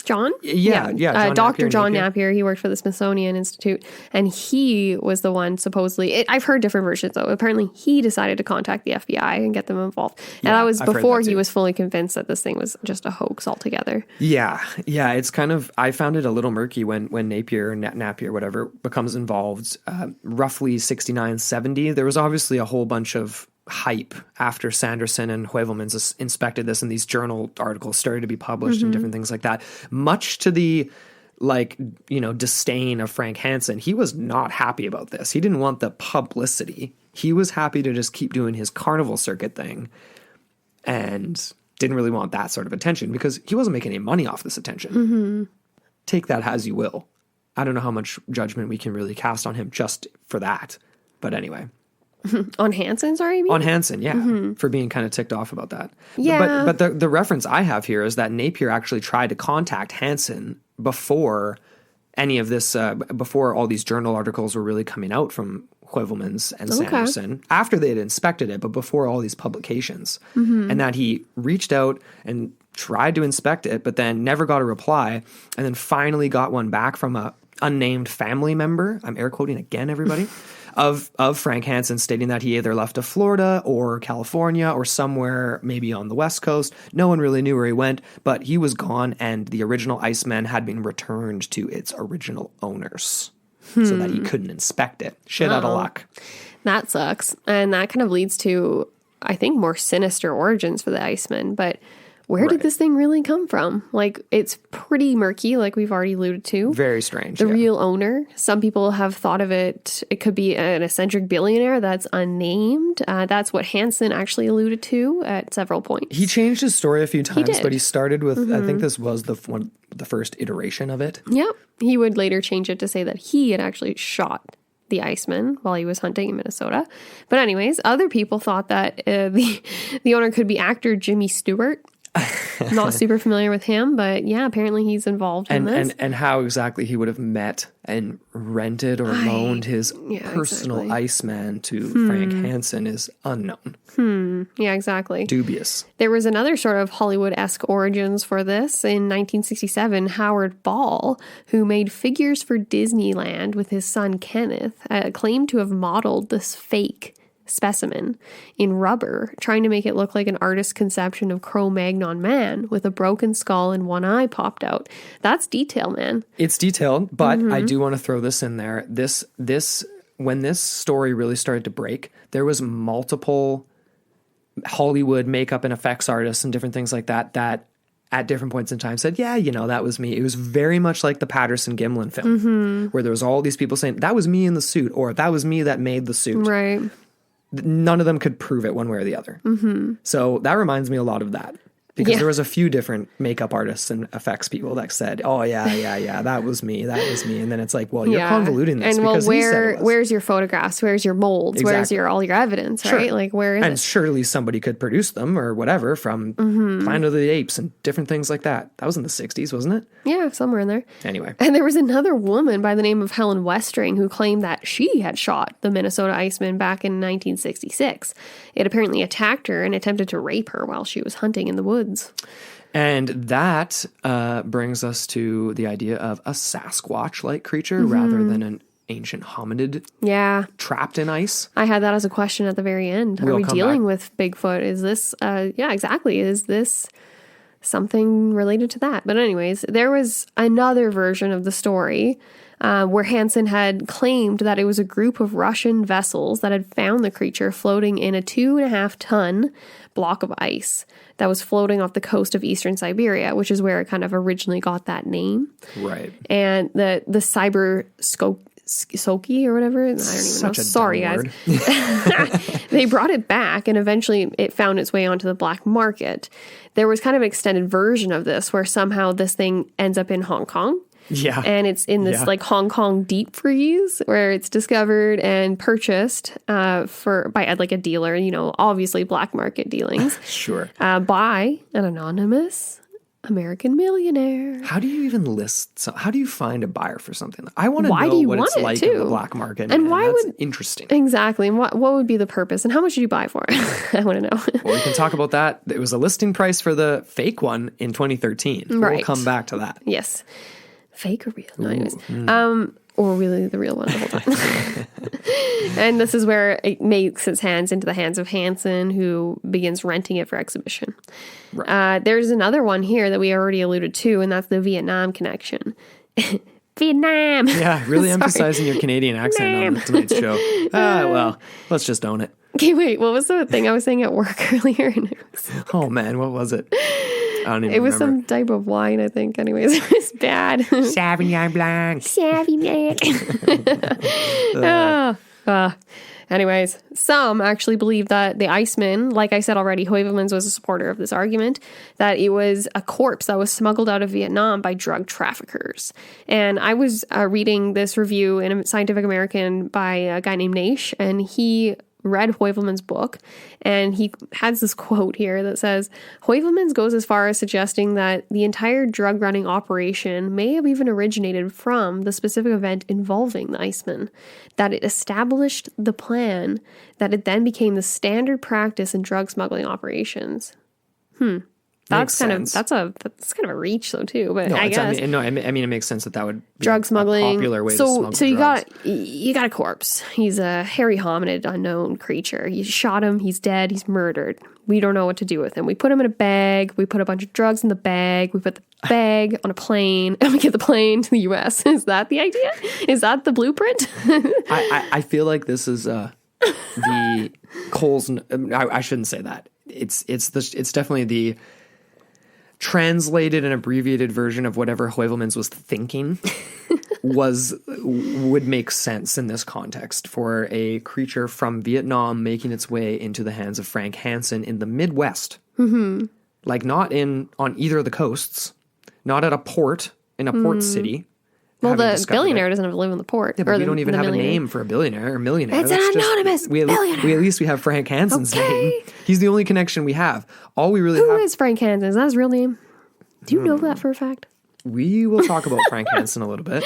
[SPEAKER 2] John?
[SPEAKER 1] Yeah.
[SPEAKER 2] Dr. John Napier. He worked for the Smithsonian Institute, and he was the one supposedly. I've heard different versions though. Apparently, he decided to contact the FBI and get them involved, and that was before he was fully convinced that this thing was just a hoax altogether.
[SPEAKER 1] Yeah. It's kind of. I found it a little murky when Napier or Napier, whatever, becomes involved. Roughly 69, 70. There was obviously a whole bunch of hype after Sanderson and Heuvelmans inspected this and these journal articles started to be published and different things like that. Much to the disdain of Frank Hansen, he was not happy about this. He didn't want the publicity. He was happy to just keep doing his carnival circuit thing and didn't really want that sort of attention because he wasn't making any money off this attention. Mm-hmm. Take that as you will. I don't know how much judgment we can really cast on him just for that. But anyway.
[SPEAKER 2] On Hansen, sorry? You mean?
[SPEAKER 1] On Hansen, yeah, for being kind of ticked off about that.
[SPEAKER 2] Yeah.
[SPEAKER 1] But the reference I have here is that Napier actually tried to contact Hansen before any of this, before all these journal articles were really coming out from Heuvelmans and Sanderson, after they had inspected it, but before all these publications. Mm-hmm. And that he reached out and tried to inspect it, but then never got a reply, and then finally got one back from a unnamed family member. I'm air quoting again, everybody. Of Frank Hansen stating that he either left to Florida or California or somewhere maybe on the West Coast. No one really knew where he went, but he was gone and the original Iceman had been returned to its original owners so that he couldn't inspect it. Shit out of luck.
[SPEAKER 2] That sucks. And that kind of leads to I think, more sinister origins for the Iceman. But where did this thing really come from? Like, it's pretty murky, like we've already alluded to.
[SPEAKER 1] Very strange.
[SPEAKER 2] The real owner, some people have thought of it could be an eccentric billionaire that's unnamed. That's what Hansen actually alluded to at several points.
[SPEAKER 1] He changed his story a few times, but he started with,
[SPEAKER 2] Mm-hmm.
[SPEAKER 1] I think this was the first iteration of it.
[SPEAKER 2] Yep. He would later change it to say that he had actually shot the Iceman while he was hunting in Minnesota. But anyways, other people thought that the owner could be actor Jimmy Stewart. Not super familiar with him, but yeah, apparently he's involved in this.
[SPEAKER 1] And how exactly he would have met and rented or loaned his personal Iceman to Frank Hansen is unknown.
[SPEAKER 2] Yeah, exactly.
[SPEAKER 1] Dubious.
[SPEAKER 2] There was another sort of Hollywood-esque origins for this. In 1967, Howard Ball, who made figures for Disneyland with his son Kenneth, claimed to have modeled this fake specimen in rubber, trying to make it look like an artist's conception of Cro-Magnon man with a broken skull and one eye popped out. That's detail, man.
[SPEAKER 1] It's detailed, but I do want to throw this in there. When this story really started to break, there was multiple Hollywood makeup and effects artists and different things like that at different points in time said, yeah, that was me. It was very much like the Patterson-Gimlin film, where there was all these people saying, that was me in the suit, or that was me that made the suit.
[SPEAKER 2] Right.
[SPEAKER 1] None of them could prove it one way or the other. So that reminds me a lot of that. Because there was a few different makeup artists and effects people that said, oh, yeah, that was me. And then it's like, well, you're convoluting this.
[SPEAKER 2] And
[SPEAKER 1] because
[SPEAKER 2] where's your photographs? Where's your molds?
[SPEAKER 1] Exactly.
[SPEAKER 2] Where's all your evidence, right? Like, where is it?
[SPEAKER 1] And surely somebody could produce them or whatever from Planet of the Apes and different things like that. That was in the 60s, wasn't it?
[SPEAKER 2] Yeah, somewhere in there.
[SPEAKER 1] Anyway.
[SPEAKER 2] And there was another woman by the name of Helen Westring who claimed that she had shot the Minnesota Iceman back in 1966. It apparently attacked her and attempted to rape her while she was hunting in the woods.
[SPEAKER 1] And that brings us to the idea of a Sasquatch-like creature rather than an ancient hominid trapped in ice.
[SPEAKER 2] I had that as a question at the very end. Are we dealing with Bigfoot? Is this, exactly. Is this something related to that? But anyways, there was another version of the story where Hansen had claimed that it was a group of Russian vessels that had found the creature floating in a 2.5-ton block of ice that was floating off the coast of eastern Siberia, which is where it kind of originally got that name.
[SPEAKER 1] Right.
[SPEAKER 2] And the cyber Soki or whatever. I don't even know. Sorry, guys. They brought it back and eventually it found its way onto the black market. There was kind of an extended version of this where somehow this thing ends up in Hong Kong.
[SPEAKER 1] Yeah.
[SPEAKER 2] And it's in this like Hong Kong deep freeze where it's discovered and purchased by like a dealer, obviously black market dealings.
[SPEAKER 1] Sure.
[SPEAKER 2] By an anonymous American millionaire.
[SPEAKER 1] How do you even how do you find a buyer for something? I want to know what it's like in the black market.
[SPEAKER 2] And why
[SPEAKER 1] That's interesting.
[SPEAKER 2] Exactly. And what would be the purpose? And how much did you buy for it? I want to know.
[SPEAKER 1] Well, we can talk about that. It was a listing price for the fake one in 2013.
[SPEAKER 2] Right.
[SPEAKER 1] We'll come back to that.
[SPEAKER 2] Yes. Fake or real? No, anyways. Or really the real one the whole time. And this is where it makes its hands into the hands of Hansen, who begins renting it for exhibition. Right. There's another one here that we already alluded to, and that's the Vietnam connection. Vietnam!
[SPEAKER 1] Yeah, really emphasizing your Canadian accent on tonight's show. Well, let's just own it.
[SPEAKER 2] Okay, wait, what was the thing I was saying at work earlier?
[SPEAKER 1] Oh man, what was it? I don't even remember.
[SPEAKER 2] It was some type of wine, I think. Anyways, it was bad.
[SPEAKER 1] Sauvignon Blanc.
[SPEAKER 2] Sauvignon Blanc. Anyways, some actually believe that the Iceman, like I said already, Heuvelmans was a supporter of this argument, that it was a corpse that was smuggled out of Vietnam by drug traffickers. And I was reading this review in a Scientific American by a guy named Naish, and he read Heuvelmans' book, and he has this quote here that says, Heuvelmans goes as far as suggesting that the entire drug running operation may have even originated from the specific event involving the Iceman, that it established the plan, that it then became the standard practice in drug smuggling operations. That's kind of a reach though too, but I guess
[SPEAKER 1] I mean it makes sense that would be
[SPEAKER 2] drug smuggling,
[SPEAKER 1] a popular way to smuggle
[SPEAKER 2] so you
[SPEAKER 1] drugs.
[SPEAKER 2] you got a corpse. He's a hairy hominid, unknown creature. You shot him. He's dead. He's murdered. We don't know what to do with him. We put him in a bag. We put a bunch of drugs in the bag. We put the bag on a plane, and we get the plane to the U.S. Is that the idea? Is that the blueprint?
[SPEAKER 1] I feel like this is the Cole's. I shouldn't say that. It's definitely the translated and abbreviated version of whatever Heuvelmans was thinking would make sense in this context for a creature from Vietnam making its way into the hands of Frank Hansen in the Midwest. Mm-hmm. Like not on either of the coasts, not at a port in a port city.
[SPEAKER 2] Well, the billionaire doesn't live in the port.
[SPEAKER 1] Yeah, but we don't even have a name for a billionaire or millionaire.
[SPEAKER 2] It's an anonymous billionaire.
[SPEAKER 1] At least we have Frank Hansen's name. He's the only connection we have. All we really have...
[SPEAKER 2] Who is Frank Hansen? Is that his real name? Do you know that for a fact?
[SPEAKER 1] We will talk about Frank Hansen a little bit.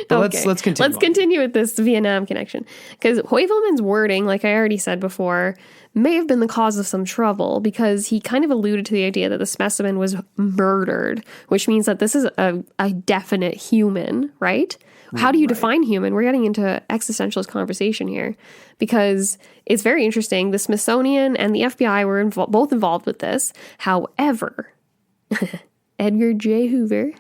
[SPEAKER 1] But
[SPEAKER 2] okay.
[SPEAKER 1] let's continue.
[SPEAKER 2] Let's continue with this Vietnam connection. Because Heuvelmans' wording, like I already said before, may have been the cause of some trouble because he kind of alluded to the idea that the specimen was murdered, which means that this is a definite human, right? How do you define human? We're getting into existentialist conversation here because it's very interesting. The Smithsonian and the FBI were both involved with this. However, Edgar J. Hoover,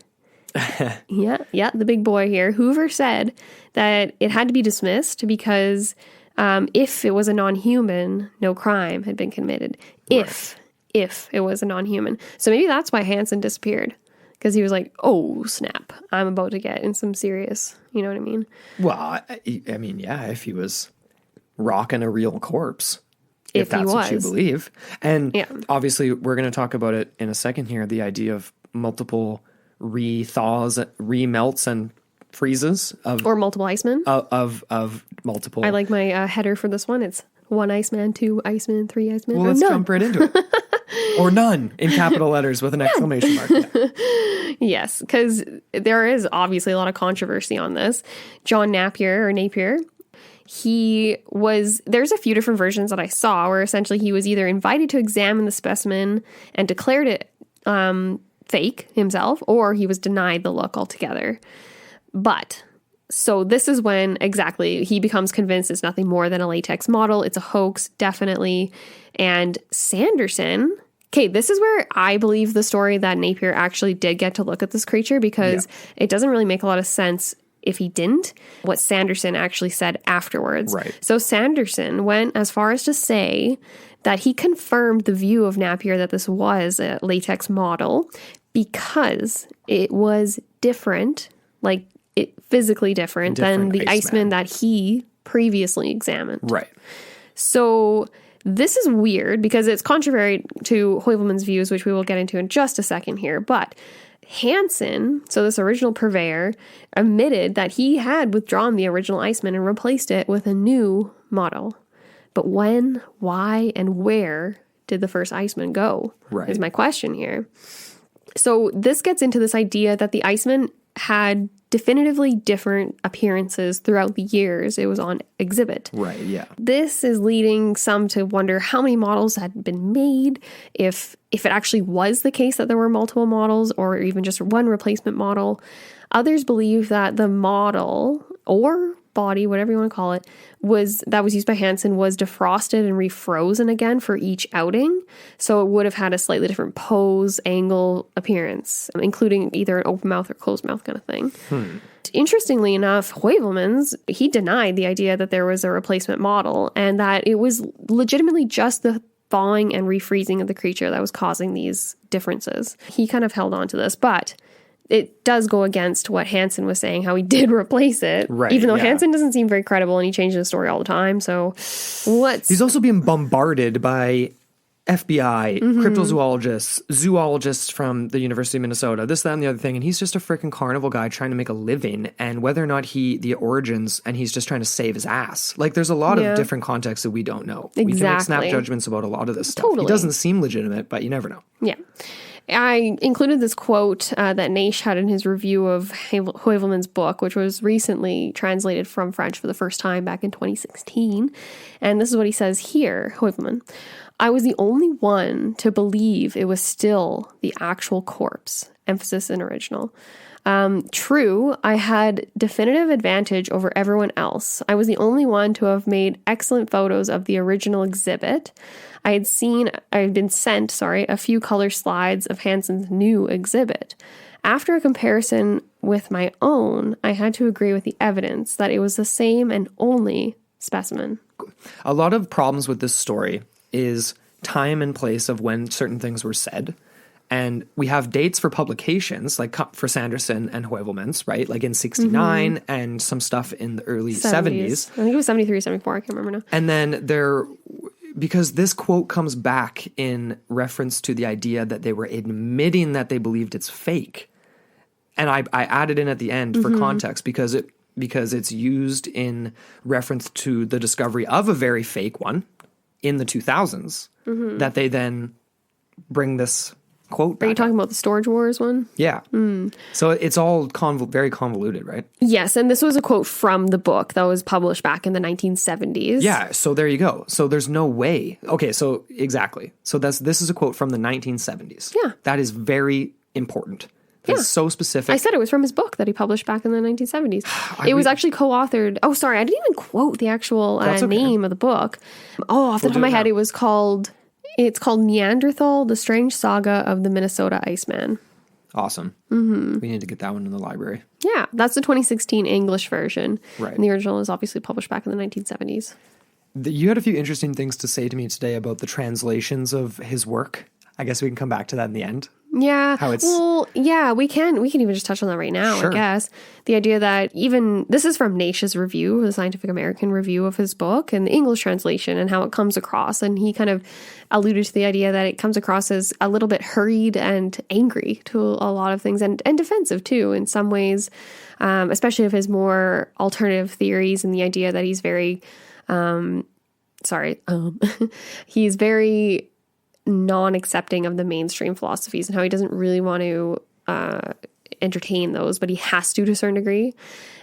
[SPEAKER 2] yeah, the big boy here, Hoover said that it had to be dismissed because if it was a non-human, no crime had been committed. If it was a non-human. So maybe that's why Hansen disappeared. Because he was like, oh, snap, I'm about to get in some serious, you know what I mean?
[SPEAKER 1] Well, I mean, yeah, if he was rocking a real corpse, if that's what you believe. And obviously, we're going to talk about it in a second here, the idea of multiple re-thaws, re-melts and freezes. Or
[SPEAKER 2] multiple Iceman.
[SPEAKER 1] Of multiple.
[SPEAKER 2] I like my header for this one. It's 1 Iceman, 2 Iceman, 3 Iceman.
[SPEAKER 1] Well, let's jump right into it. Or none in capital letters with an exclamation mark.
[SPEAKER 2] Yes, because there is obviously a lot of controversy on this. John Napier, there's a few different versions that I saw where essentially he was either invited to examine the specimen and declared it fake himself, or he was denied the look altogether. But... so this is when exactly he becomes convinced it's nothing more than a latex model. It's a hoax, definitely. And Sanderson, okay, this is where I believe the story that Napier actually did get to look at this creature because it doesn't really make a lot of sense if he didn't, what Sanderson actually said afterwards.
[SPEAKER 1] Right.
[SPEAKER 2] So Sanderson went as far as to say that he confirmed the view of Napier that this was a latex model because it was different, like physically different than the Iceman that he previously examined.
[SPEAKER 1] Right.
[SPEAKER 2] So this is weird because it's contrary to Heuvelmans' views, which we will get into in just a second here. But Hansen, so this original purveyor, admitted that he had withdrawn the original Iceman and replaced it with a new model. But when, why, and where did the first Iceman go? Right. Is my question here. So this gets into this idea that the Iceman had definitively different appearances throughout the years it was on exhibit.
[SPEAKER 1] Right, yeah.
[SPEAKER 2] This is leading some to wonder how many models had been made, if it actually was the case that there were multiple models or even just one replacement model. Others believe that the model or body, whatever you want to call it, that was used by Hansen was defrosted and refrozen again for each outing. So it would have had a slightly different pose, angle, appearance, including either an open mouth or closed mouth kind of thing. Interestingly enough, Heuvelmans, he denied the idea that there was a replacement model and that it was legitimately just the thawing and refreezing of the creature that was causing these differences. He kind of held on to this, but it does go against what Hansen was saying, how he did replace it. Right, even though Hansen doesn't seem very credible and he changes the story all the time. So he's
[SPEAKER 1] also being bombarded by FBI, cryptozoologists, zoologists from the University of Minnesota, this, that, and the other thing. And he's just a freaking carnival guy trying to make a living. And whether or not the origins, and he's just trying to save his ass. Like, there's a lot of different contexts that we don't know.
[SPEAKER 2] Exactly.
[SPEAKER 1] We can make snap judgments about a lot of this stuff. Totally. He doesn't seem legitimate, but you never know.
[SPEAKER 2] Yeah. I included this quote that Naish had in his review of Heuvelmans' book, which was recently translated from French for the first time back in 2016. And this is what he says here, Heuvelman. I was the only one to believe it was still the actual corpse. Emphasis in original. True, I had definitive advantage over everyone else. I was the only one to have made excellent photos of the original exhibit. I had been sent a few color slides of Hansen's new exhibit. After a comparison with my own, I had to agree with the evidence that it was the same and only specimen.
[SPEAKER 1] a lot of problems with this story is time and place of when certain things were said. And we have dates for publications, like for Sanderson and Heuvelmans, right? Like in 69 and some stuff in the early 70s.
[SPEAKER 2] I think it was 73, 74. I can't remember now.
[SPEAKER 1] And then because this quote comes back in reference to the idea that they were admitting that they believed it's fake. And I added in at the end for context because it's used in reference to the discovery of a very fake one in the 2000s that they then bring this quote back.
[SPEAKER 2] Are you talking about the Storage Wars one?
[SPEAKER 1] Yeah. So it's all very convoluted, right?
[SPEAKER 2] Yes, and this was a quote from the book that was published back in the 1970s.
[SPEAKER 1] Yeah, so there you go. So there's no way. Okay, so exactly. So this is a quote from the 1970s.
[SPEAKER 2] Yeah.
[SPEAKER 1] That is very important. That's so specific.
[SPEAKER 2] I said it was from his book that he published back in the 1970s. It was actually co-authored. Oh, sorry, I didn't even quote the actual name of the book. Oh, off the top of my head, it's called Neanderthal, The Strange Saga of the Minnesota Iceman.
[SPEAKER 1] Awesome. We need to get that one in the library.
[SPEAKER 2] Yeah, that's the 2016 English version.
[SPEAKER 1] Right.
[SPEAKER 2] And the original is obviously published back in the 1970s.
[SPEAKER 1] You had a few interesting things to say to me today about the translations of his work. I guess we can come back to that in the end.
[SPEAKER 2] Yeah.
[SPEAKER 1] How it's...
[SPEAKER 2] Well, yeah, we can even just touch on that right now,
[SPEAKER 1] Sure.
[SPEAKER 2] I guess. The idea that this is from Naish's review, the Scientific American review of his book, and the English translation and how it comes across. And he kind of alluded to the idea that it comes across as a little bit hurried and angry to a lot of things and defensive too, in some ways, especially of his more alternative theories and the idea that he's very, he's very non-accepting of the mainstream philosophies and how he doesn't really want to entertain those, but he has to a certain degree.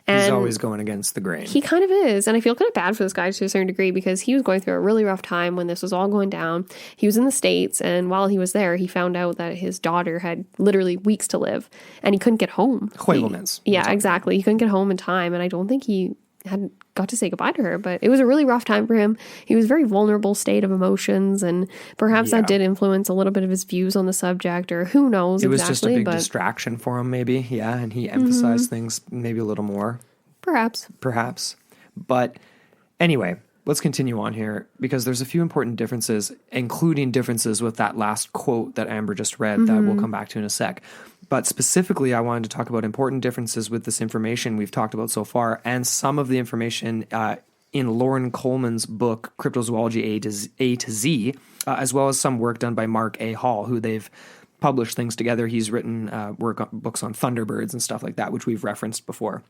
[SPEAKER 2] And
[SPEAKER 1] he's always going against the grain.
[SPEAKER 2] He kind of is. And I feel kind of bad for this guy to a certain degree because he was going through a really rough time when this was all going down. He was in the States, and while he was there, he found out that his daughter had literally weeks to live and he couldn't get home.
[SPEAKER 1] Heuvelmans.
[SPEAKER 2] Yeah, exactly. He couldn't get home in time, and I don't think he hadn't got to say goodbye to her, but it was a really rough time for him. He was a very vulnerable state of emotions, and perhaps that did influence a little bit of his views on the subject, or who knows exactly.
[SPEAKER 1] It was just a big distraction for him, maybe. Yeah, and he emphasized things maybe a little more. Perhaps. But anyway, let's continue on here, because there's a few important differences, including differences with that last quote that Amber just read that we'll come back to in a sec. But specifically, I wanted to talk about important differences with this information we've talked about so far, and some of the information in Lauren Coleman's book, Cryptozoology A to Z, as well as some work done by Mark A. Hall, who they've published things together. He's written books on thunderbirds and stuff like that, which we've referenced before.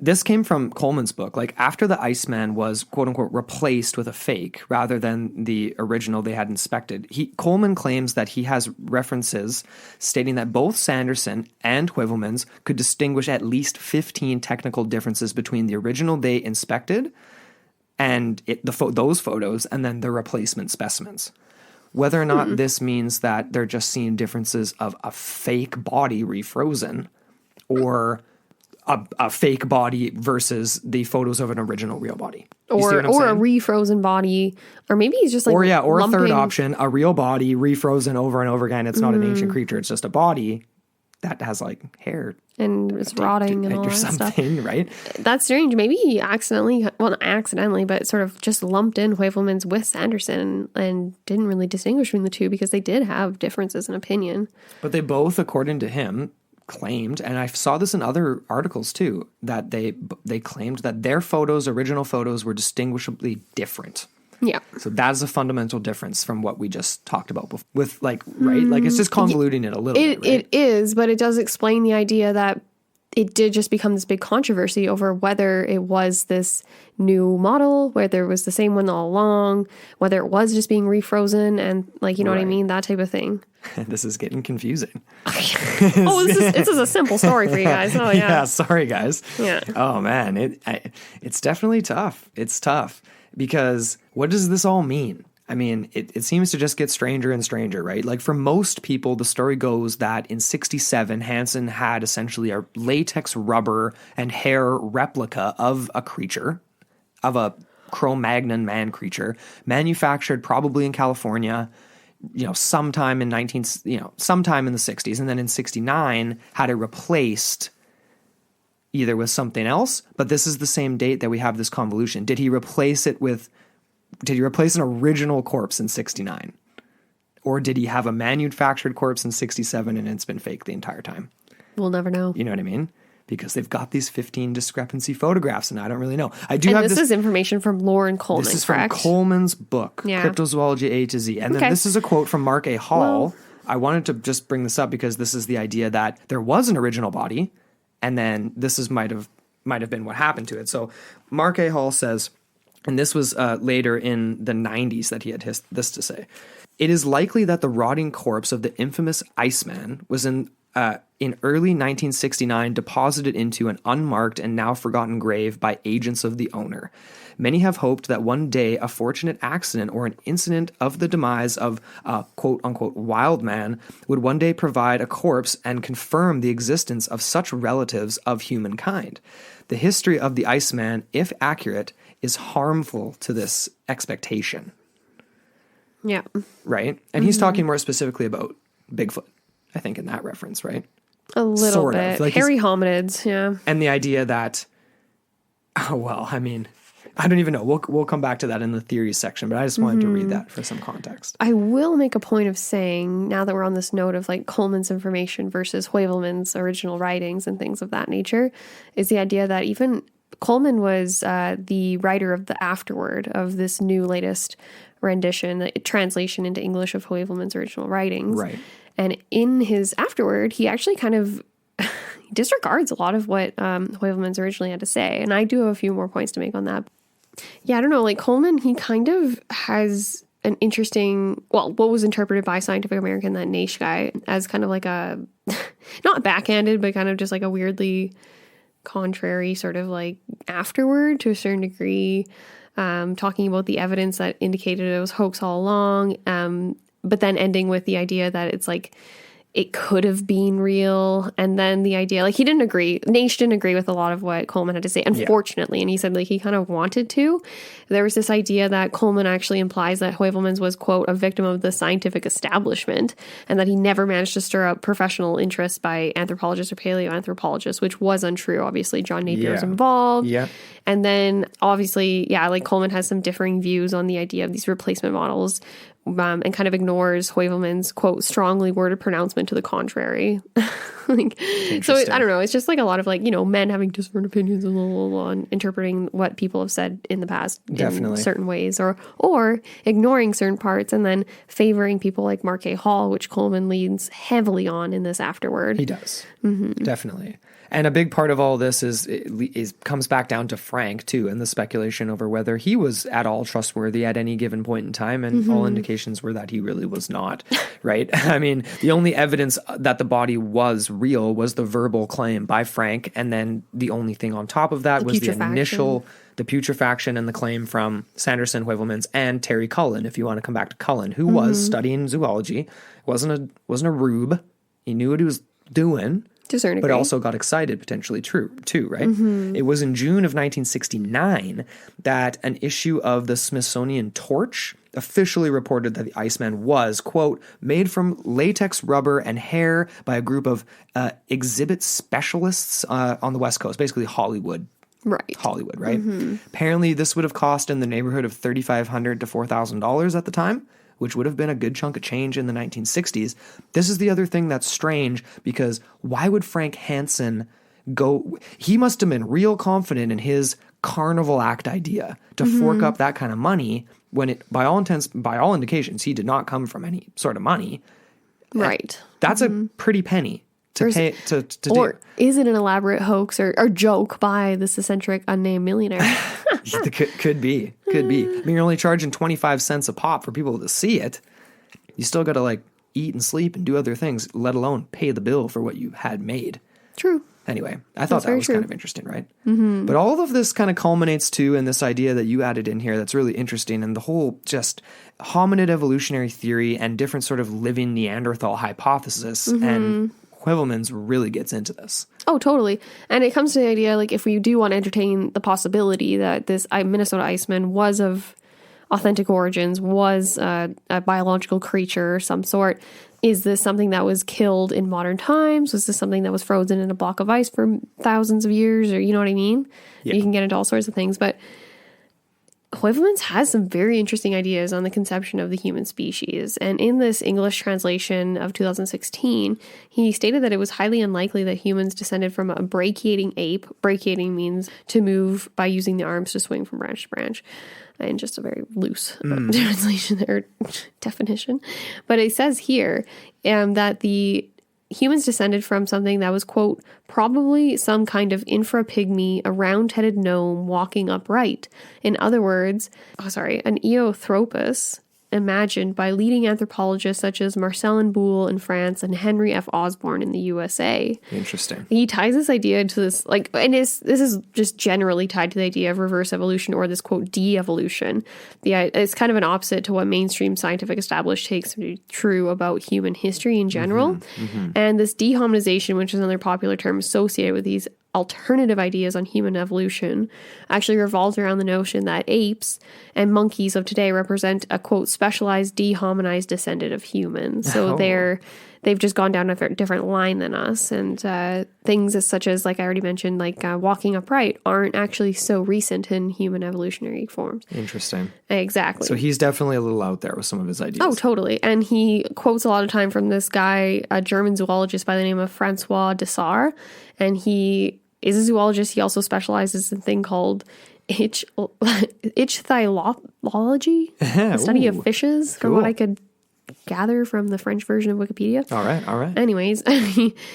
[SPEAKER 1] This came from Coleman's book. Like, after the Iceman was, quote unquote, replaced with a fake rather than the original they had inspected, Coleman claims that he has references stating that both Sanderson and Heuvelmans could distinguish at least 15 technical differences between the original they inspected and those photos and then the replacement specimens. Whether or not this means that they're just seeing differences of a fake body refrozen or a fake body versus the photos of an original real body.
[SPEAKER 2] Or a refrozen body. Or maybe he's just like
[SPEAKER 1] or a third option, a real body refrozen over and over again. It's not an ancient creature. It's just a body that has like hair.
[SPEAKER 2] And it's rotting and all that stuff.
[SPEAKER 1] Right?
[SPEAKER 2] That's strange. Maybe he not accidentally, but sort of just lumped in Heuvelmans with Sanderson and didn't really distinguish between the two because they did have differences in opinion.
[SPEAKER 1] But they both, according to him, claimed, and I saw this in other articles too, that they claimed that their original photos were distinguishably different.
[SPEAKER 2] Yeah.
[SPEAKER 1] So that is a fundamental difference from what we just talked about before. With right? Like, it's just convoluting it a little bit, right?
[SPEAKER 2] It is, but it does explain the idea that it did just become this big controversy over whether it was this new model, whether it was the same one all along, whether it was just being refrozen and you know what I mean? That type of thing.
[SPEAKER 1] This is getting confusing.
[SPEAKER 2] This is a simple story for you guys. Oh, yeah.
[SPEAKER 1] Yeah, sorry, guys.
[SPEAKER 2] Yeah.
[SPEAKER 1] Oh, man. It's definitely tough. It's tough because what does this all mean? I mean, it seems to just get stranger and stranger, right? Like, for most people, the story goes that in 1967, Hansen had essentially a latex rubber and hair replica of a creature, of a Cro-Magnon man creature, manufactured probably in California, sometime in the 60s, and then in 1969 had it replaced either with something else, but this is the same date that we have this convolution. Did he replace it with replace an original corpse in 69? Or did he have a manufactured corpse in 67 and it's been fake the entire time?
[SPEAKER 2] We'll never know.
[SPEAKER 1] You know what I mean? Because they've got these 15 discrepancy photographs, and I don't really know.
[SPEAKER 2] This is information from Lauren Coleman,
[SPEAKER 1] This is
[SPEAKER 2] correct?
[SPEAKER 1] from Coleman's book,
[SPEAKER 2] Yeah.
[SPEAKER 1] Cryptozoology A to Z. And then this is a quote from Mark A. Hall. I wanted to just bring this up because this is the idea that there was an original body, and then this might have been what happened to it. So Mark A. Hall says, and this was later in the 90s that he had this to say, "It is likely that the rotting corpse of the infamous Iceman was in early 1969 deposited into an unmarked and now forgotten grave by agents of the owner. Many have hoped that one day a fortunate accident or an incident of the demise of a quote-unquote wild man would one day provide a corpse and confirm the existence of such relatives of humankind. The history of the Iceman, if accurate, is harmful to this expectation."
[SPEAKER 2] Yeah.
[SPEAKER 1] Right? And he's talking more specifically about Bigfoot, I think, in that reference, right?
[SPEAKER 2] A little
[SPEAKER 1] Sort
[SPEAKER 2] bit.
[SPEAKER 1] of. Like
[SPEAKER 2] Hairy hominids, yeah.
[SPEAKER 1] And the idea that, I don't even know. We'll come back to that in the theories section, but I just wanted to read that for some context.
[SPEAKER 2] I will make a point of saying, now that we're on this note of like Coleman's information versus Heuvelmann's original writings and things of that nature, is the idea that even Coleman was the writer of the afterword of this new latest rendition, translation into English of Heuvelmann's original writings.
[SPEAKER 1] Right.
[SPEAKER 2] And in his afterword, he actually kind of disregards a lot of what Heuvelmann's originally had to say. And I do have a few more points to make on that. Yeah, I don't know. Like Coleman, he kind of has an interesting, what was interpreted by Scientific American, that Naish guy, as kind of like a, not backhanded, but kind of just like a weirdly contrary sort of like afterword to a certain degree, talking about the evidence that indicated it was hoax all along, but then ending with the idea that it's like it could have been real. And then the idea, like, he didn't agree. Naish didn't agree with a lot of what Coleman had to say, unfortunately. Yeah. And he said, like, he kind of wanted to. There was this idea that Coleman actually implies that Heuvelmann's was, quote, a victim of the scientific establishment, and that he never managed to stir up professional interest by anthropologists or paleoanthropologists, which was untrue. Obviously, John Napier was involved.
[SPEAKER 1] Yeah.
[SPEAKER 2] And then, obviously, like, Coleman has some differing views on the idea of these replacement models, and kind of ignores Heuvelmann's, quote, strongly worded pronouncement to the contrary. So I don't know. It's just like a lot of, like, men having different opinions on interpreting what people have said in the past in certain ways, or ignoring certain parts and then favoring people like Mark A. Hall, which Coleman leans heavily on in this afterword.
[SPEAKER 1] He does. Definitely. And a big part of all this comes back down to Frank, too, and the speculation over whether he was at all trustworthy at any given point in time. And all indications were that he really was not, right? I mean, the only evidence that the body was real was the verbal claim by Frank. And then the only thing on top of that was the putrefaction and the claim from Sanderson, Heuvelmann's, and Terry Cullen, if you want to come back to Cullen, who was studying zoology, wasn't a rube. He knew what he was doing.
[SPEAKER 2] To a certain
[SPEAKER 1] but
[SPEAKER 2] degree.
[SPEAKER 1] Also got excited, potentially too, right? It was in June of 1969 that an issue of the Smithsonian Torch officially reported that the Iceman was, quote, made from latex rubber and hair by a group of exhibit specialists on the West Coast, basically Hollywood. Right. Apparently, this would have cost in the neighborhood of $3,500 to $4,000 at the time, which would have been a good chunk of change in the 1960s. This is the other thing that's strange, because why would Frank Hansen go... He must have been real confident in his Carnival Act idea to fork up that kind of money when it, by all indications, he did not come from any sort of money. Right. That's a pretty penny to pay to do.
[SPEAKER 2] Or is it an elaborate hoax or joke by this eccentric unnamed millionaire?
[SPEAKER 1] Could be. I mean, you're only charging 25 cents a pop for people to see it. You still got to, like, eat and sleep and do other things, let alone pay the bill for what you had made.
[SPEAKER 2] True.
[SPEAKER 1] Anyway, I thought that was kind of interesting, right? But all of this kind of culminates to in this idea that you added in here that's really interesting, and the whole just hominid evolutionary theory and different sort of living Neanderthal hypothesis, and Heuvelmann's really gets into this. Oh,
[SPEAKER 2] totally. And it comes to the idea, like, if we do want to entertain the possibility that this Minnesota Iceman was of authentic origins, was a biological creature of some sort, is this something that was killed in modern times? Was this something that was frozen in a block of ice for thousands of years? Or, you know what I mean? Yeah. You can get into all sorts of things. But Heuvelmans has some very interesting ideas on the conception of the human species. And in this English translation of 2016, he stated that it was highly unlikely that humans descended from a brachiating ape. Brachiating means to move by using the arms to swing from branch to branch. In just a very loose translation or definition. But it says here that the humans descended from something that was, quote, probably some kind of infra-pygmy, a round-headed gnome walking upright. In other words, an Eothropus imagined by leading anthropologists such as Marcellin Boule in France and Henry F. Osborne in the USA.
[SPEAKER 1] Interesting.
[SPEAKER 2] He ties this idea to this, this is just generally tied to the idea of reverse evolution or this, quote, de-evolution. It's kind of an opposite to what mainstream scientific establishment takes to be true about human history in general. And this dehominization, which is another popular term associated with these alternative ideas on human evolution, actually revolves around the notion that apes and monkeys of today represent a, quote, specialized dehominized descendant of humans. So they've just gone down a different line than us. And things such as, like I already mentioned, walking upright aren't actually so recent in human evolutionary forms.
[SPEAKER 1] Interesting.
[SPEAKER 2] Exactly.
[SPEAKER 1] So he's definitely a little out there with some of his ideas.
[SPEAKER 2] Oh, totally. And he quotes a lot of time from this guy, a German zoologist by the name of Francois Dessart. And he is a zoologist. He also specializes in a thing called ichthyology, the study of fishes, from what I could gather from the French version of Wikipedia.
[SPEAKER 1] All right.
[SPEAKER 2] Anyways,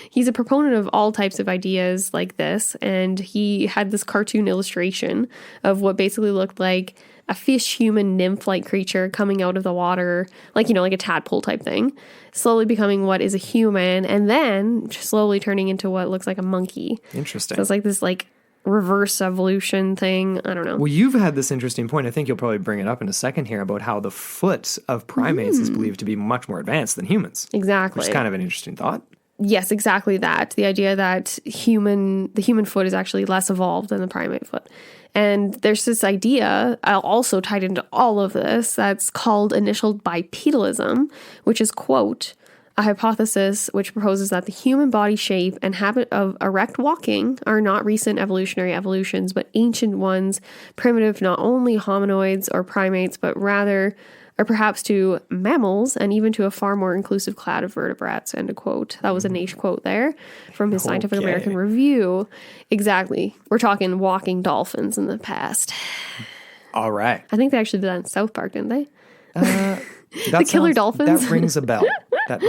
[SPEAKER 2] he's a proponent of all types of ideas like this, and he had this cartoon illustration of what basically looked like a fish-human nymph-like creature coming out of the water, like a tadpole type thing, slowly becoming what is a human, and then slowly turning into what looks like a monkey.
[SPEAKER 1] Interesting.
[SPEAKER 2] So it's like this reverse evolution thing. I don't know.
[SPEAKER 1] Well, you've had this interesting point. I think you'll probably bring it up in a second here about how the foot of primates is believed to be much more advanced than humans.
[SPEAKER 2] Exactly.
[SPEAKER 1] Which is kind of an interesting thought.
[SPEAKER 2] Yes, exactly that. The idea that the human foot is actually less evolved than the primate foot. And there's this idea also tied into all of this that's called initial bipedalism, which is, quote, a hypothesis which proposes that the human body shape and habit of erect walking are not recent evolutionary evolutions, but ancient ones, primitive to not only hominoids or primates, but rather, or perhaps to mammals, and even to a far more inclusive class of vertebrates, end of quote. That was a Naish quote there from his Scientific American Review. Exactly. We're talking walking dolphins in the past.
[SPEAKER 1] All right.
[SPEAKER 2] I think they actually did that in South Park, didn't they?
[SPEAKER 1] The killer dolphins? That rings a bell. That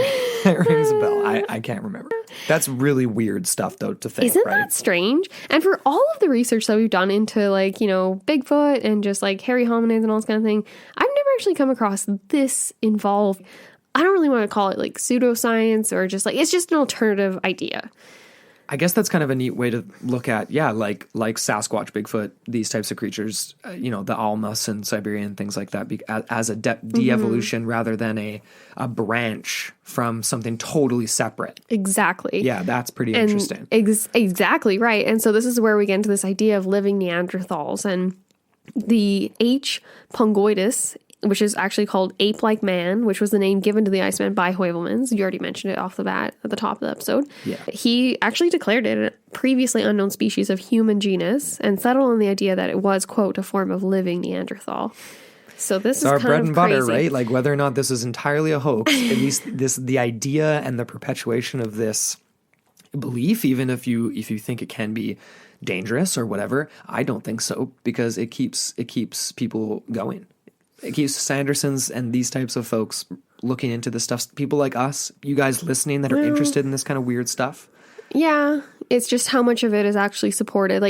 [SPEAKER 1] rings a bell. I can't remember. That's really weird stuff, though, to think,
[SPEAKER 2] Isn't that strange? And for all of the research that we've done into, Bigfoot and just, hairy hominids and all this kind of thing, I've never actually come across this involved. I don't really want to call it, pseudoscience or just, it's just an alternative idea.
[SPEAKER 1] I guess that's kind of a neat way to look at, like Sasquatch, Bigfoot, these types of creatures, the Almas and Siberian, things like that, as a de-evolution rather than a branch from something totally separate.
[SPEAKER 2] Exactly.
[SPEAKER 1] Yeah, that's pretty interesting.
[SPEAKER 2] Exactly, right. And so this is where we get into this idea of living Neanderthals. And the H. pungoides, which is actually called ape-like man, which was the name given to the Iceman by Heuvelmans. You already mentioned it off the bat at the top of the episode.
[SPEAKER 1] Yeah.
[SPEAKER 2] He actually declared it a previously unknown species of human genus and settled on the idea that it was, quote, a form of living Neanderthal. So this is
[SPEAKER 1] our
[SPEAKER 2] kind
[SPEAKER 1] bread
[SPEAKER 2] of
[SPEAKER 1] and butter,
[SPEAKER 2] crazy.
[SPEAKER 1] right? Whether or not this is entirely a hoax, at least the idea and the perpetuation of this belief, even if you think it can be dangerous or whatever, I don't think so, because it keeps people going. It keeps Sandersons and these types of folks looking into this stuff. People like us, you guys listening that are interested in this kind of weird stuff.
[SPEAKER 2] Yeah, it's just how much of it is actually supported.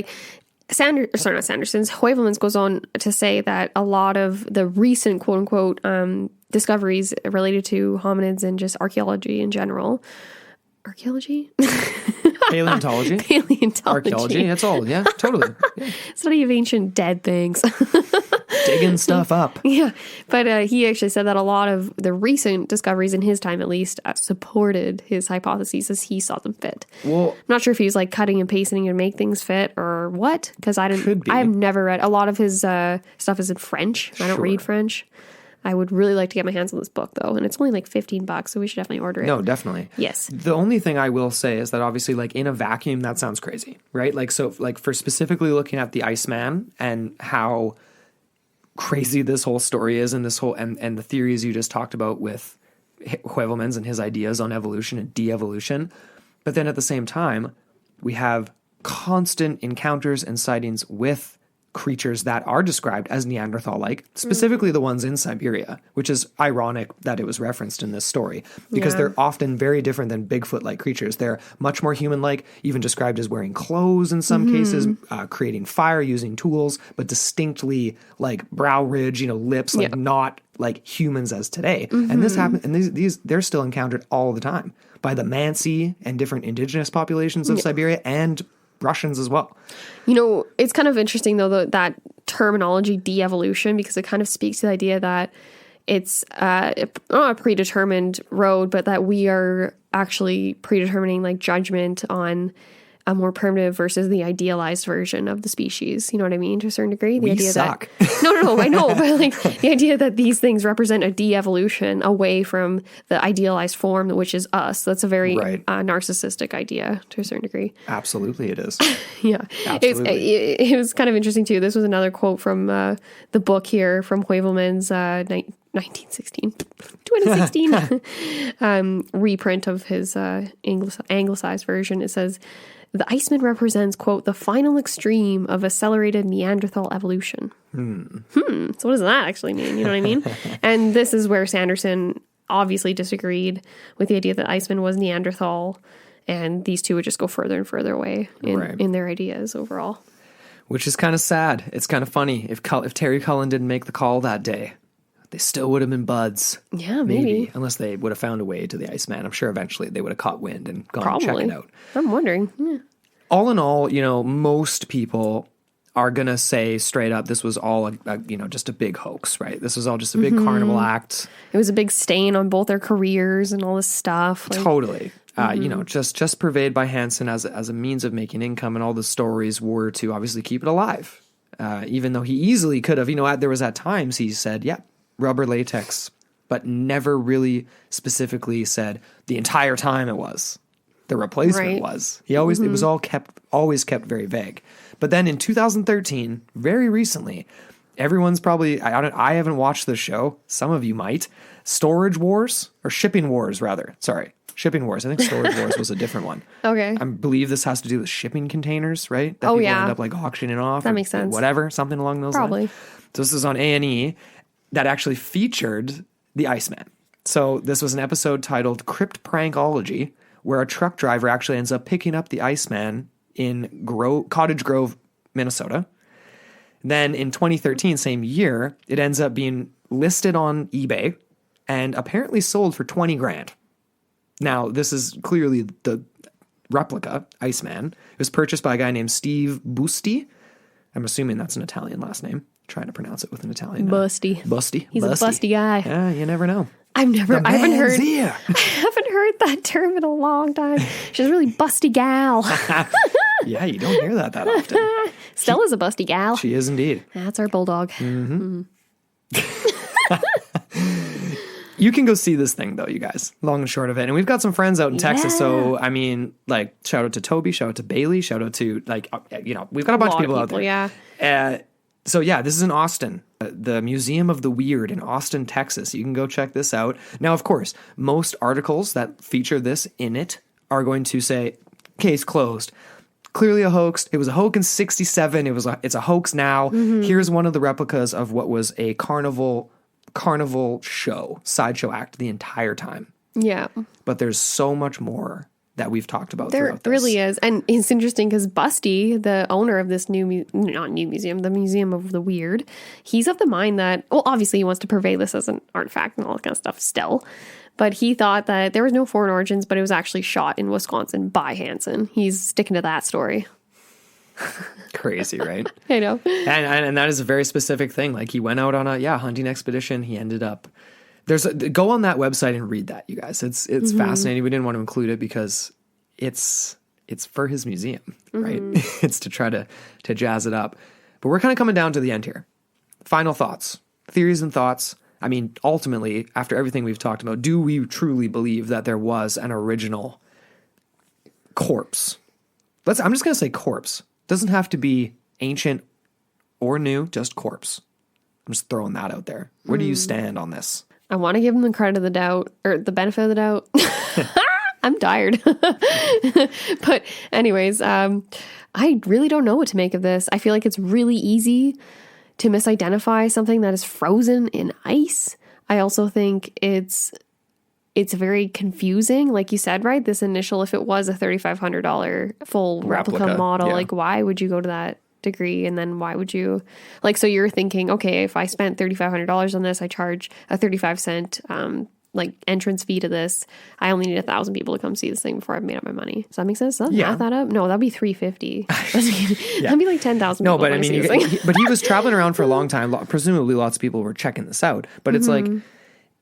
[SPEAKER 2] Heuvelmans goes on to say that a lot of the recent quote unquote discoveries related to hominids and just archaeology in general. Archaeology?
[SPEAKER 1] Paleontology. Archaeology, that's all. Yeah, totally. Yeah.
[SPEAKER 2] Study of ancient dead things.
[SPEAKER 1] Digging stuff up.
[SPEAKER 2] Yeah, but he actually said that a lot of the recent discoveries in his time, at least, supported his hypotheses as he saw them fit.
[SPEAKER 1] Well,
[SPEAKER 2] I'm not sure if he was cutting and pasting to make things fit or what, because I've never read. A lot of his stuff is in French. I don't read French. I would really like to get my hands on this book, though, and it's only $15, so we should definitely order it.
[SPEAKER 1] No, definitely.
[SPEAKER 2] Yes.
[SPEAKER 1] The only thing I will say is that obviously, in a vacuum, that sounds crazy, right? For specifically looking at the Iceman and how crazy this whole story is, and and the theories you just talked about with Heuvelmans and his ideas on evolution and de-evolution. But then at the same time, we have constant encounters and sightings with creatures that are described as Neanderthal-like, specifically the ones in Siberia, which is ironic that it was referenced in this story because they're often very different than Bigfoot-like creatures. They're much more human-like, even described as wearing clothes in some cases, creating fire, using tools, but distinctly like brow ridge, lips, like not like humans as today. And this happens, and these they're still encountered all the time by the Mansi and different indigenous populations of Siberia and Russians as well.
[SPEAKER 2] It's kind of interesting, though, that terminology de-evolution, because it kind of speaks to the idea that it's not a predetermined road, but that we are actually predetermining like judgment on a more primitive versus the idealized version of the species. You know what I mean? To a certain degree, the idea
[SPEAKER 1] suck.
[SPEAKER 2] that no, I know, but like the idea that these things represent a de-evolution away from the idealized form, which is us. That's a very narcissistic idea to a certain degree.
[SPEAKER 1] Absolutely, it is.
[SPEAKER 2] Yeah,
[SPEAKER 1] absolutely.
[SPEAKER 2] It was kind of interesting too. This was another quote from the book here from Heuvelmans, 2016 reprint of his anglicized version. It says, "The Iceman represents, quote, the final extreme of accelerated Neanderthal evolution." So what does that actually mean? You know what I mean? And this is where Sanderson obviously disagreed with the idea that Iceman was Neanderthal, and these two would just go further and further away in their ideas overall.
[SPEAKER 1] Which is kind of sad. It's kind of funny. If Terry Cullen didn't make the call that day, they still would have been buds.
[SPEAKER 2] Yeah, maybe.
[SPEAKER 1] Unless they would have found a way to the Iceman. I'm sure eventually they would have caught wind and gone to check it out.
[SPEAKER 2] I'm wondering. Yeah.
[SPEAKER 1] All in all, most people are going to say straight up, this was all, just a big hoax, right? This was all just a big carnival act.
[SPEAKER 2] It was a big stain on both their careers and all this stuff.
[SPEAKER 1] Totally. Just purveyed by Hansen as a means of making income, and all the stories were to obviously keep it alive. Even though he easily could have, there was at times he said, rubber latex, but never really specifically said the entire time it was. The replacement was. He always, it was always kept very vague. But then in 2013, very recently, everyone's probably, I haven't watched this show. Some of you might. Shipping Wars, rather. Sorry. Shipping Wars. I think Storage Wars was a different one.
[SPEAKER 2] Okay.
[SPEAKER 1] I believe this has to do with shipping containers, right? That people end up like auctioning off.
[SPEAKER 2] That makes sense.
[SPEAKER 1] Whatever, something along those lines. So this is on A&E that actually featured the Iceman. So this was an episode titled Crypt Prankology, where a truck driver actually ends up picking up the Iceman in Cottage Grove, Minnesota. Then in 2013, same year, it ends up being listed on eBay and apparently sold for $20,000. Now, this is clearly the replica Iceman. It was purchased by a guy named Steve Busti. I'm assuming that's an Italian last name. Trying to pronounce it with an Italian name. Busty.
[SPEAKER 2] He's a busty guy.
[SPEAKER 1] Yeah, you never know.
[SPEAKER 2] I haven't heard that term in a long time. She's a really busty gal.
[SPEAKER 1] Yeah, you don't hear that often.
[SPEAKER 2] Stella's a busty gal.
[SPEAKER 1] She is indeed.
[SPEAKER 2] That's our bulldog.
[SPEAKER 1] Mm-hmm. You can go see this thing, though, you guys. Long and short of it. And we've got some friends out in Texas. So, I mean, like, shout out to Toby, shout out to Bailey, shout out to, we've got a bunch of people out there.
[SPEAKER 2] Yeah.
[SPEAKER 1] So, this is in Austin, the Museum of the Weird in Austin, Texas. You can go check this out. Now, of course, most articles that feature this in it are going to say, case closed. Clearly a hoax. It was a hoax in 1967. It's a hoax now. Mm-hmm. Here's one of the replicas of what was a carnival sideshow act the entire time.
[SPEAKER 2] Yeah.
[SPEAKER 1] But there's so much more that we've talked about
[SPEAKER 2] there
[SPEAKER 1] throughout this.
[SPEAKER 2] Really is. And it's interesting because Busty, the owner of this the Museum of the Weird, he's of the mind that, well, obviously he wants to purvey this as an artifact and all that kind of stuff still. But he thought that there was no foreign origins, but it was actually shot in Wisconsin by Hansen. He's sticking to that story.
[SPEAKER 1] Crazy, right?
[SPEAKER 2] I know.
[SPEAKER 1] And that is a very specific thing. Like, he went out on a hunting expedition. He ended up go on that website and read that, you guys. It's fascinating. We didn't want to include it because it's for his museum, right? It's to try to jazz it up. But we're kind of coming down to the end here. Final thoughts, theories and thoughts. I mean, ultimately, after everything we've talked about, do we truly believe that there was an original corpse? I'm just going to say corpse. Doesn't have to be ancient or new, just corpse. I'm just throwing that out there. Where do you stand on this?
[SPEAKER 2] I want to give him the credit of the doubt, or the benefit of the doubt. I'm tired. But anyways, I really don't know what to make of this. I feel like it's really easy to misidentify something that is frozen in ice. I also think it's very confusing. Like you said, right? This initial, if it was a $3,500 full replica model,
[SPEAKER 1] yeah.
[SPEAKER 2] like why would you go to that degree? And then why would you, like, so you're thinking, okay, if I spent $3,500 on this, I charge a 35-cent like entrance fee to this. I only need 1,000 people to come see this thing before I've made up my money. Does that make sense? Does that math that up? No, that'd be 350. That'd be like 10,000.
[SPEAKER 1] No, but I mean, but he was traveling around for a long time. Presumably, lots of people were checking this out. But it's like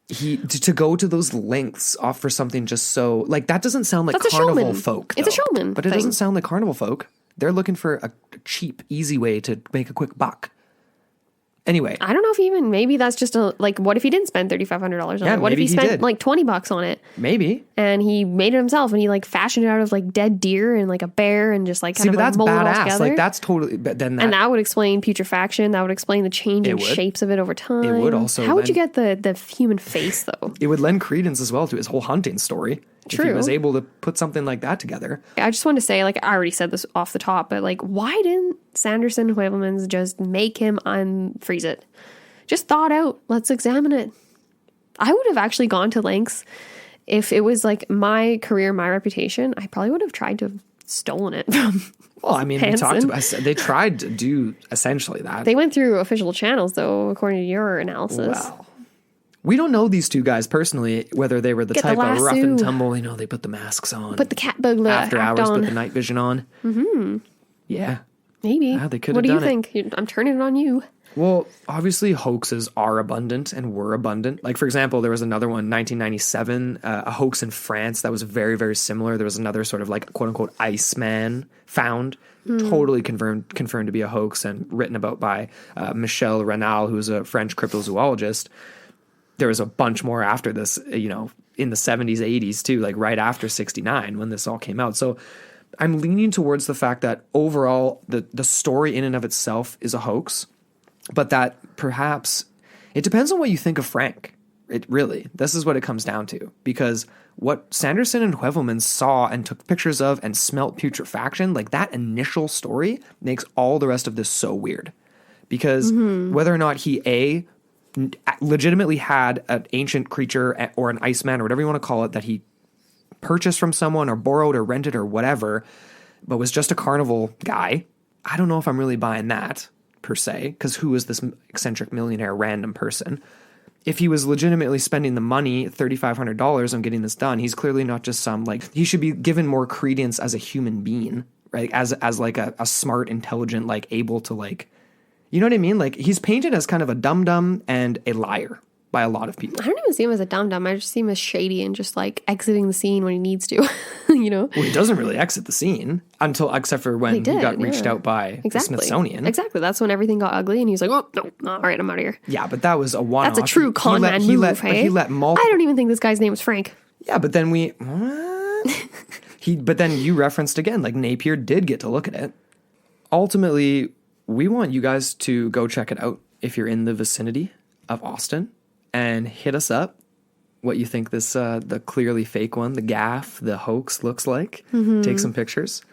[SPEAKER 1] to go to those lengths off for something just so like that doesn't sound like
[SPEAKER 2] That's
[SPEAKER 1] carnival folk.
[SPEAKER 2] It's a showman,
[SPEAKER 1] but it doesn't sound like carnival folk. They're looking for a cheap, easy way to make a quick buck. Anyway,
[SPEAKER 2] I don't know if even maybe that's just what if he didn't spend $3,500 on it? What if he spent like $20 on it?
[SPEAKER 1] Maybe.
[SPEAKER 2] And he made it himself and he like fashioned it out of like dead deer and like a bear and just like kind of
[SPEAKER 1] that's
[SPEAKER 2] mold it all
[SPEAKER 1] badass.
[SPEAKER 2] together.
[SPEAKER 1] Like that's totally. But then
[SPEAKER 2] and that would explain putrefaction. That would explain the changing shapes of it over time.
[SPEAKER 1] It would also.
[SPEAKER 2] How would you get the human face though?
[SPEAKER 1] It would lend credence as well to his whole hunting story.
[SPEAKER 2] True.
[SPEAKER 1] If he was able to put something like that together.
[SPEAKER 2] I just want to say, like, I already said this off the top, but like, why didn't Sanderson Heuvelmans just make him unfreeze it? Just thaw it out. Let's examine it. I would have actually gone to lengths if it was like my career, my reputation. I probably would have tried to have stolen it from.
[SPEAKER 1] Well, I mean, they tried to do essentially that.
[SPEAKER 2] They went through official channels, though, according to your analysis.
[SPEAKER 1] Well, we don't know these two guys personally, whether they were the type of rough and tumble. You know, they put the masks on,
[SPEAKER 2] put the cat bug
[SPEAKER 1] after hours,
[SPEAKER 2] on.
[SPEAKER 1] put the night vision on. Mm-hmm. Yeah,
[SPEAKER 2] maybe.
[SPEAKER 1] Yeah, they could.
[SPEAKER 2] What do you think? I'm turning it on you.
[SPEAKER 1] Well, obviously hoaxes are abundant and were abundant. Like, for example, there was another one, 1997, a hoax in France that was very, very similar. There was another sort of like quote unquote Iceman found, totally confirmed to be a hoax and written about by Michel Renal, who's a French cryptozoologist. There was a bunch more after this, you know, in the 70s, 80s too, like right after 69 when this all came out. So I'm leaning towards the fact that overall the story in and of itself is a hoax, but that perhaps it depends on what you think of Frank. This is what it comes down to, because what Sanderson and Heuvelmans saw and took pictures of and smelt putrefaction, like that initial story makes all the rest of this so weird, because whether or not he legitimately had an ancient creature or an Iceman or whatever you want to call it that he purchased from someone or borrowed or rented or whatever, but was just a carnival guy. I don't know if I'm really buying that per se, because who is this eccentric millionaire random person? If he was legitimately spending the money, $3,500 on getting this done, he's clearly not just he should be given more credence as a human being, right? As like a smart, intelligent, like able to like, you know what I mean? Like he's painted as kind of a dum-dum and a liar by a lot of people.
[SPEAKER 2] I don't even see him as a dum-dum. I just see him as shady and just like exiting the scene when he needs to, you know?
[SPEAKER 1] Well, he doesn't really exit the scene except for when he got reached out by the Smithsonian.
[SPEAKER 2] Exactly. That's when everything got ugly and he was like, oh, no, all right, I'm out of here.
[SPEAKER 1] Yeah, but that was a one-off.
[SPEAKER 2] That's a true con man move, hey?
[SPEAKER 1] He let multiple...
[SPEAKER 2] I don't even think this guy's name was Frank.
[SPEAKER 1] Yeah, but then but then you referenced again, like Napier did get to look at it. Ultimately, we want you guys to go check it out if you're in the vicinity of Austin, and hit us up what you think this the clearly fake one, the gaff, the hoax looks like. Take some pictures.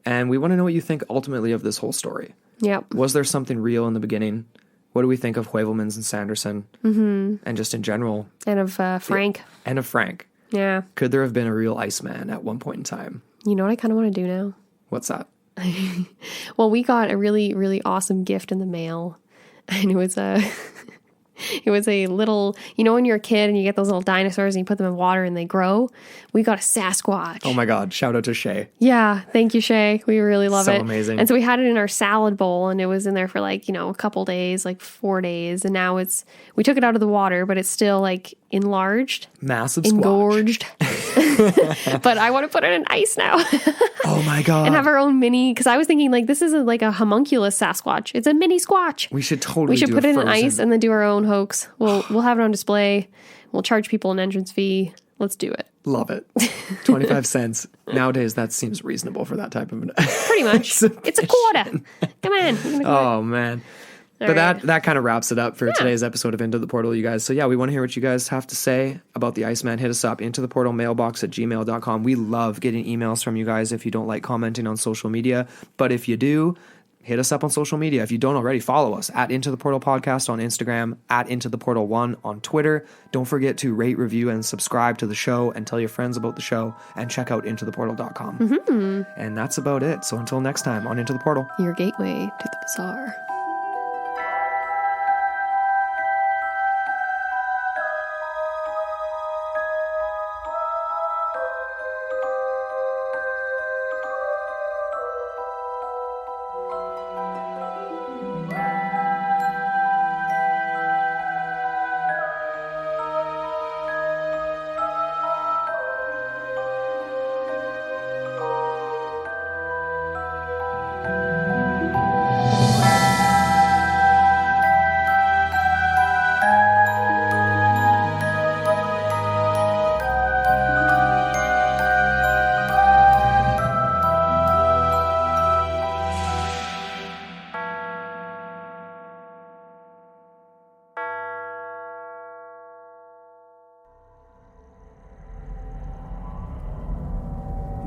[SPEAKER 1] And we want to know what you think ultimately of this whole story.
[SPEAKER 2] Yep.
[SPEAKER 1] Was there something real in the beginning? What do we think of Heuvelmans and Sanderson? And just in general.
[SPEAKER 2] And of Frank.
[SPEAKER 1] And of Frank.
[SPEAKER 2] Yeah.
[SPEAKER 1] Could there have been a real Iceman at one point in time?
[SPEAKER 2] You know what I kind of want to do now?
[SPEAKER 1] What's that?
[SPEAKER 2] Well, we got a really, really awesome gift in the mail. And it was it was a little, you know, when you're a kid and you get those little dinosaurs and you put them in water and they grow? We got a Sasquatch.
[SPEAKER 1] Oh my God. Shout out to Shay.
[SPEAKER 2] Yeah. Thank you, Shay. We really love it.
[SPEAKER 1] So amazing.
[SPEAKER 2] And so we had it in our salad bowl and it was in there for like, you know, a couple days, like 4 days. And now we took it out of the water, but it's still like enlarged.
[SPEAKER 1] Massive
[SPEAKER 2] engorged. But I want to put it in ice now.
[SPEAKER 1] Oh my God.
[SPEAKER 2] And have our own mini, because I was thinking like this isn't like a homunculus Sasquatch. It's a mini Squatch.
[SPEAKER 1] We should totally
[SPEAKER 2] We should put it in ice and then do our own hoax. We'll have it on display. We'll charge people an entrance fee. Let's do it.
[SPEAKER 1] Love it. 25 cents. Nowadays, that seems reasonable for that type of...
[SPEAKER 2] Pretty much. It's a quarter. Come on.
[SPEAKER 1] Oh, man. But that kind of wraps it up for today's episode of Into the Portal, you guys. So yeah, we want to hear what you guys have to say about the Iceman. Hit us up, intotheportalmailbox@gmail.com. We love getting emails from you guys if you don't like commenting on social media. But if you do, hit us up on social media. If you don't already, follow us at Into the Portal Podcast on Instagram, at Into the Portal 1 on Twitter. Don't forget to rate, review, and subscribe to the show and tell your friends about the show, and check out intotheportal.com. Mm-hmm. And that's about it. So until next time on Into the Portal,
[SPEAKER 2] your gateway to the bizarre.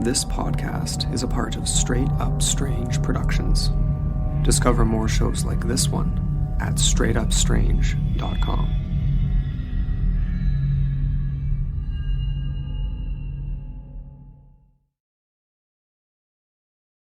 [SPEAKER 1] This podcast is a part of Straight Up Strange Productions. Discover more shows like this one at straightupstrange.com.